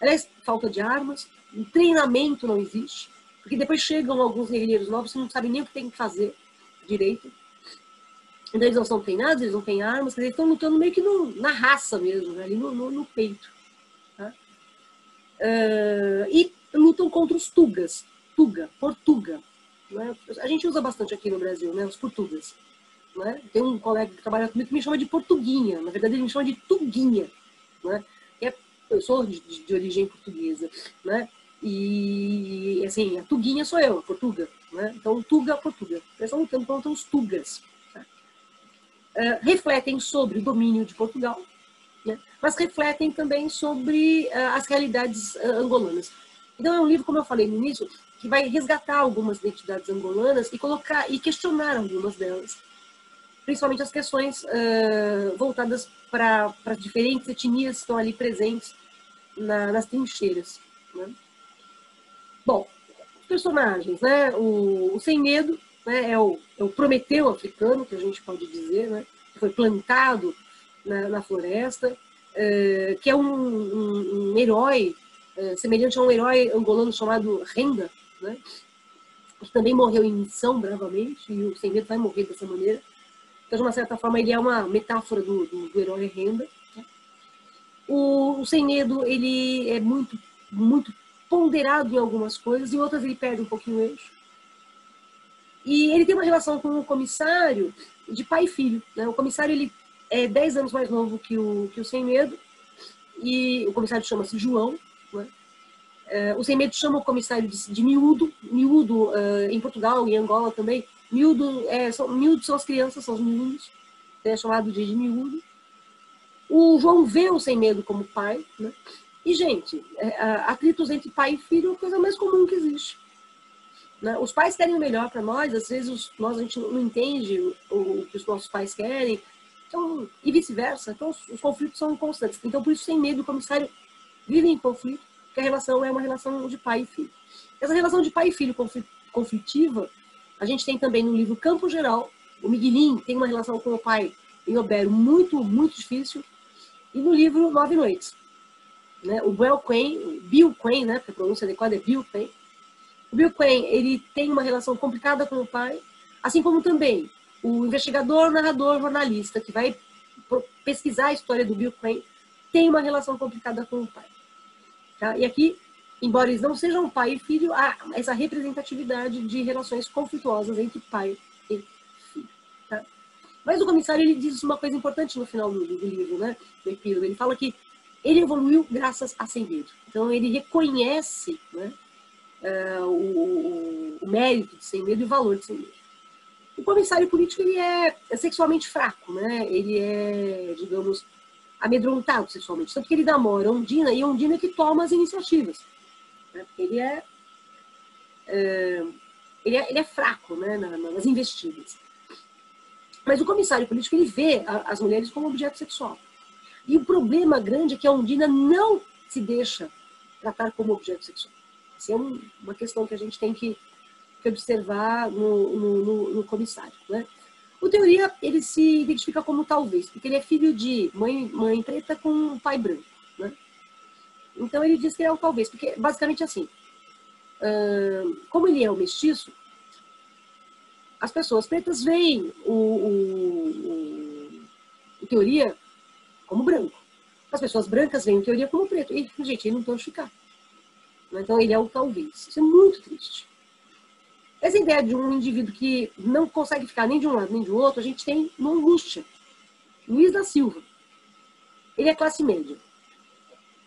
aliás, falta de armas, o treinamento não existe, porque depois chegam alguns guerrilheiros novos que não sabem nem o que tem que fazer direito. Então eles não são treinados, eles não têm armas, eles estão lutando meio que na raça mesmo, né? Ali no peito. Tá? E lutam contra os tugas, Portuga. Né? A gente usa bastante aqui no Brasil, né? Os portugueses. Né? Tem um colega que trabalha comigo que me chama de Portuguinha. Na verdade, ele me chama de Tuguinha. Né? Eu sou de origem portuguesa. Né? E, assim, a Tuguinha sou eu, a Portuga. Né? Então, Tuga, Portuga. Eles estão lutando contra os Tugas. Tá? Refletem sobre o domínio de Portugal, né? Mas refletem também sobre as realidades angolanas. Então, é um livro, como eu falei no início, que vai resgatar algumas identidades angolanas e questionar algumas delas. Principalmente as questões voltadas para diferentes etnias que estão ali presentes nas trincheiras. Né? Bom, os personagens, né? O Sem Medo, né? É o Prometeu africano, que a gente pode dizer, né? que foi plantado na floresta, que é um herói, semelhante a um herói angolano chamado Renda, né? Que também morreu em missão bravamente, e o Sem Medo vai morrer dessa maneira. Então, de uma certa forma, ele é uma metáfora do herói Renda. Né? O Sem Medo, ele é muito, muito ponderado em algumas coisas, em outras ele perde um pouquinho o eixo. E ele tem uma relação com o comissário de pai e filho. Né? O comissário ele é 10 anos mais novo que o Sem Medo, e o comissário chama-se João. Né? O Sem Medo chama o comissário de miúdo. Miúdo, em Portugal e Angola também, miúdo são as crianças, são os miúdos, é chamado de miúdo. O João vê o Sem Medo como pai. Né? E, gente, atritos entre pai e filho é a coisa mais comum que existe. Né? Os pais querem o melhor para nós, às vezes a gente não entende o que os nossos pais querem, então, e vice-versa. Então, os conflitos são constantes. Então, por isso, Sem Medo, o comissário vive em conflito, porque a relação é uma relação de pai e filho. Essa relação de pai e filho conflitiva, a gente tem também no livro Campo Geral. O Miguelinho tem uma relação com o pai em Obero muito, muito difícil. E no livro 9 Noites. Né? O Bill Quain, né? Porque a pronúncia adequada é Bill Quain. O Bill Quain, ele tem uma relação complicada com o pai, assim como também o investigador, narrador, jornalista, que vai pesquisar a história do Bill Quain, tem uma relação complicada com o pai. Tá? E aqui, embora eles não sejam pai e filho, há essa representatividade de relações conflituosas entre pai e filho. Tá? Mas o comissário ele diz uma coisa importante no final do livro, né? Do epílogo. Ele fala que ele evoluiu graças a Sem Medo. Então, ele reconhece, né, o mérito de Sem Medo e o valor de Sem Medo. O comissário político ele é sexualmente fraco, né? Ele é, digamos, amedrontado sexualmente. Tanto que ele namora a Ondina, e a Ondina é que toma as iniciativas. Né? Ele é fraco, né, nas investidas. Mas o comissário político ele vê as mulheres como objeto sexual. E o problema grande é que a Ondina não se deixa tratar como objeto sexual. Essa é uma questão que a gente tem que observar no comissário. Né? O Teoria, ele se identifica como talvez, porque ele é filho de mãe preta com um pai branco. Né? Então ele diz que é o talvez, porque basicamente assim, como ele é o mestiço, as pessoas pretas veem o Teoria como branco. As pessoas brancas veem o Teoria como preto. E, gente, ele não pode ficar. Então ele é o talvez. Isso é muito triste. Essa ideia de um indivíduo que não consegue ficar nem de um lado nem do outro, a gente tem no Angústia. Luiz da Silva. Ele é classe média.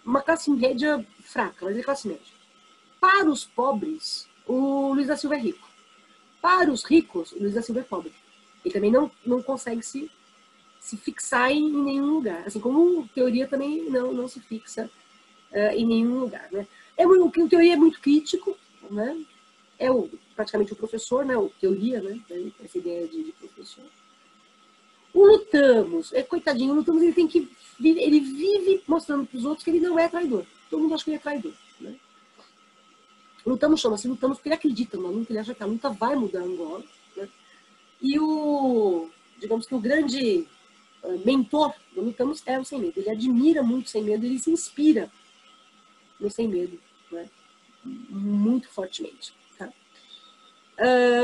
Uma classe média fraca, mas ele é classe média. Para os pobres, o Luiz da Silva é rico. Para os ricos, o Luiz da Silva é pobre. Ele também não consegue se fixar em nenhum lugar. Assim como a Teoria também não se fixa em nenhum lugar. Né? O Teoria é muito crítico, né? É praticamente o professor, né? O Teoria, né? Essa ideia de professor. O Lutamos, coitadinho, o Lutamos ele vive mostrando para os outros que ele não é traidor. Todo mundo acha que ele é traidor. Né? O Lutamos chama-se Lutamos porque ele acredita na luta, ele acha que a luta vai mudar Angola. Né? E digamos que o grande mentor do Lutamos é o Sem Medo. Ele admira muito o Sem Medo, ele se inspira no Sem Medo, né? Muito fortemente. Tá?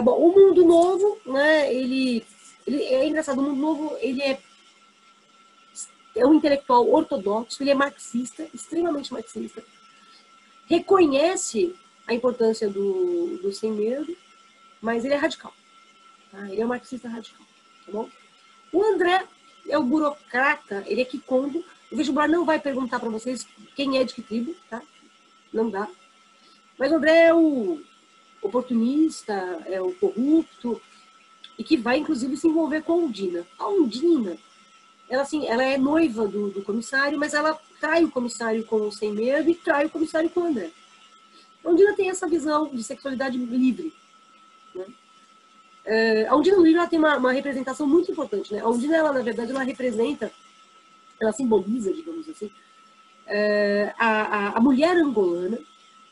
Bom, o Mundo Novo, né? Ele é engraçado. O Mundo Novo ele é um intelectual ortodoxo, ele é marxista, extremamente marxista, reconhece a importância do Sem Medo, mas ele é radical. Tá? Ele é um marxista radical. Tá bom? O André é o burocrata, ele é quicondo. O vestibular não vai perguntar para vocês quem é de que tribo, tá? Não dá. Mas o André é o oportunista, é o corrupto, e que vai, inclusive, se envolver com a Ondina. A Ondina, ela é noiva do comissário, mas ela trai o comissário com o Sem Medo e trai o comissário com o André. A Ondina tem essa visão de sexualidade livre. Né? A Ondina no livro ela tem uma representação muito importante. Né? A Ondina, ela, na verdade, ela representa, ela simboliza, digamos assim, a mulher angolana,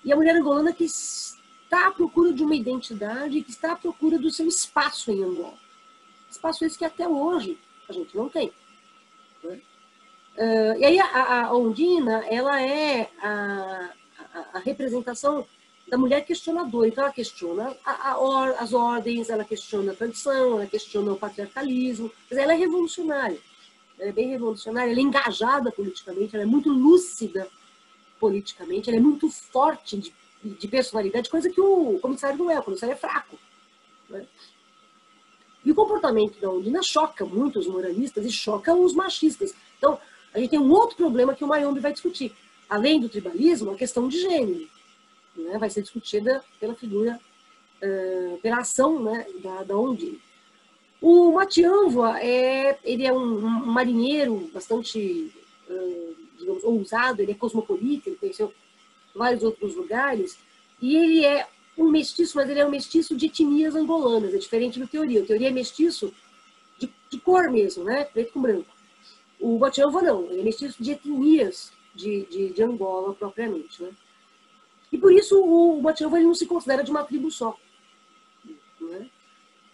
e a mulher angolana que está à procura de uma identidade, que está à procura do seu espaço em Angola. Espaço esse que até hoje A gente não tem. Né? E aí a Ondina, ela é a representação da mulher questionadora. Então ela questiona as ordens, ela questiona a tradição, ela questiona o patriarcalismo. Quer dizer, ela é revolucionária. Ela é bem revolucionária, ela é engajada politicamente, ela é muito lúcida politicamente, ela é muito forte de personalidade, coisa que o comissário não é. O comissário é fraco. Né? E o comportamento da Ondina choca muito os moralistas e choca os machistas. Então, a gente tem um outro problema que o Mayombe vai discutir. Além do tribalismo, a questão de gênero. Né? Vai ser discutida pela figura, pela ação, né, da Ondina. O Matianva, ele é um marinheiro bastante, digamos, ousado, ele é cosmopolita, ele conheceu vários outros lugares, e ele é um mestiço, mas ele é um mestiço de etnias angolanas, é diferente do Teoria. O Teoria é mestiço de cor mesmo, né? Preto com branco. O Matianva não, ele é mestiço de etnias de Angola propriamente, né? E por isso o Matianva ele não se considera de uma tribo só. Né?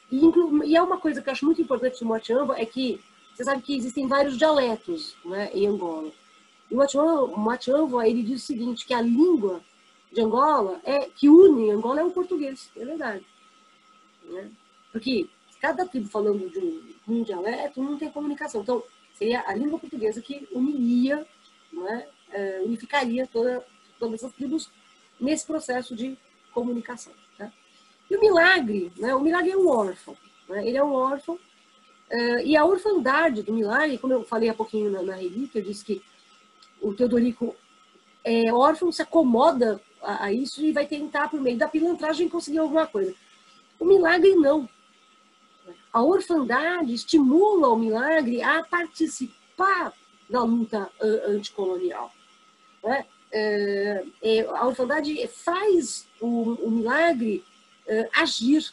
E é uma coisa que eu acho muito importante do Matianva, é que você sabe que existem vários dialetos, né, em Angola. E o Matianva, ele diz o seguinte, que a língua de Angola que une Angola é o português, é verdade. Né? Porque cada tribo falando de um dialeto não tem comunicação. Então, seria a língua portuguesa que uniria, né, unificaria todas essas tribos nesse processo de comunicação. Tá? E o Milagre, né, o Milagre é um órfão. Né, ele é um órfão. E a orfandade do Milagre, como eu falei há pouquinho na relíquia, eu disse que o Teodorico é órfão, se acomoda a isso e vai tentar, por meio da pilantragem, conseguir alguma coisa. O Milagre não. A orfandade estimula o Milagre a participar da luta anticolonial. Né? A orfandade faz o Milagre agir.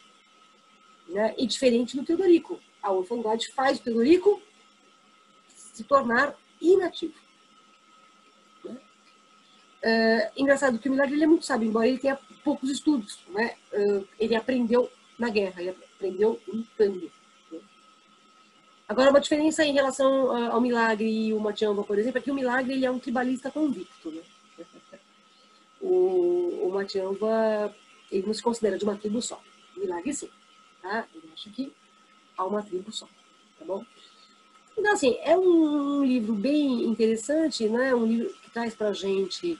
Né? E diferente do Teodorico. A orfandade faz o Teodorico se tornar inativo. Engraçado que o Milagre ele é muito sábio, embora ele tenha poucos estudos. Né? Ele aprendeu na guerra, ele aprendeu lutando. Né? Agora, uma diferença em relação ao Milagre e o Matianva, por exemplo, é que o Milagre ele é um tribalista convicto. Né? O Matianva ele não se considera de uma tribo só. O Milagre sim. Tá? Ele acha que há uma tribo só. Tá bom? Então, assim, é um livro bem interessante, né? Um livro que traz para a gente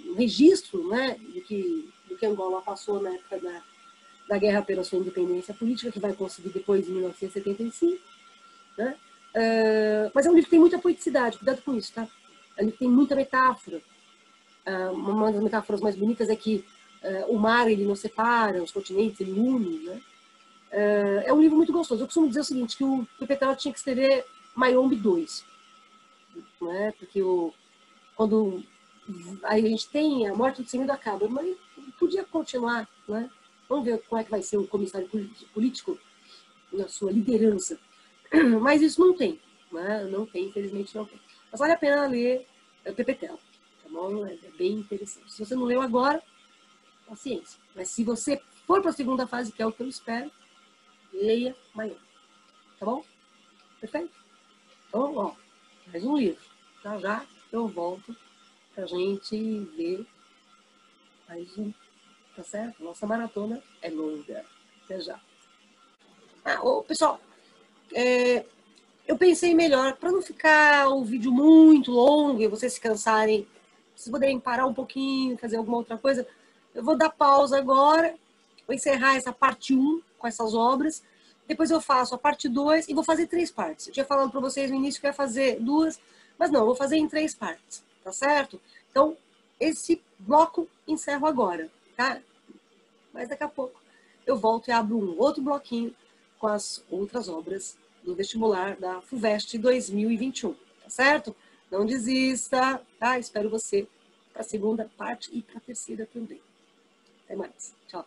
um registro, né, do que Angola passou na época da guerra pela sua independência política, que vai conseguir depois, em 1975. Né? Mas é um livro que tem muita poeticidade, cuidado com isso, tá? É um livro que tem muita metáfora. Uma das metáforas mais bonitas é que o mar ele não separa, os continentes ele une, né? É um livro muito gostoso. Eu costumo dizer o seguinte, que o Petrarca tinha que escrever Mayombe 2. Né? Porque quando a gente tem a morte do Semindo acaba, mas podia continuar. Né? Vamos ver como é que vai ser o comissário político na sua liderança. Mas isso não tem. Né? Não tem, infelizmente não tem. Mas vale a pena ler Pepetel. Tá bom? É bem interessante. Se você não leu agora, paciência. Mas se você for para a segunda fase, que é o que eu espero, leia Mayombe. Tá bom? Perfeito? Então, ó, mais um livro. Já já eu volto pra gente ver mais um. Tá certo? Nossa maratona é longa. Até já. Pessoal, eu pensei melhor, para não ficar o vídeo muito longo e vocês se cansarem, vocês poderem parar um pouquinho, fazer alguma outra coisa, eu vou dar pausa agora, vou encerrar essa parte 1 com essas obras, depois eu faço a parte 2 e vou fazer 3 partes. Eu tinha falado para vocês no início que eu ia fazer 2, mas não, eu vou fazer em 3 partes, tá certo? Então, esse bloco encerro agora, tá? Mas daqui a pouco eu volto e abro um outro bloquinho com as outras obras do vestibular da FUVEST 2021, tá certo? Não desista, tá? Espero você para a segunda parte e para a terceira também. Até mais. Tchau.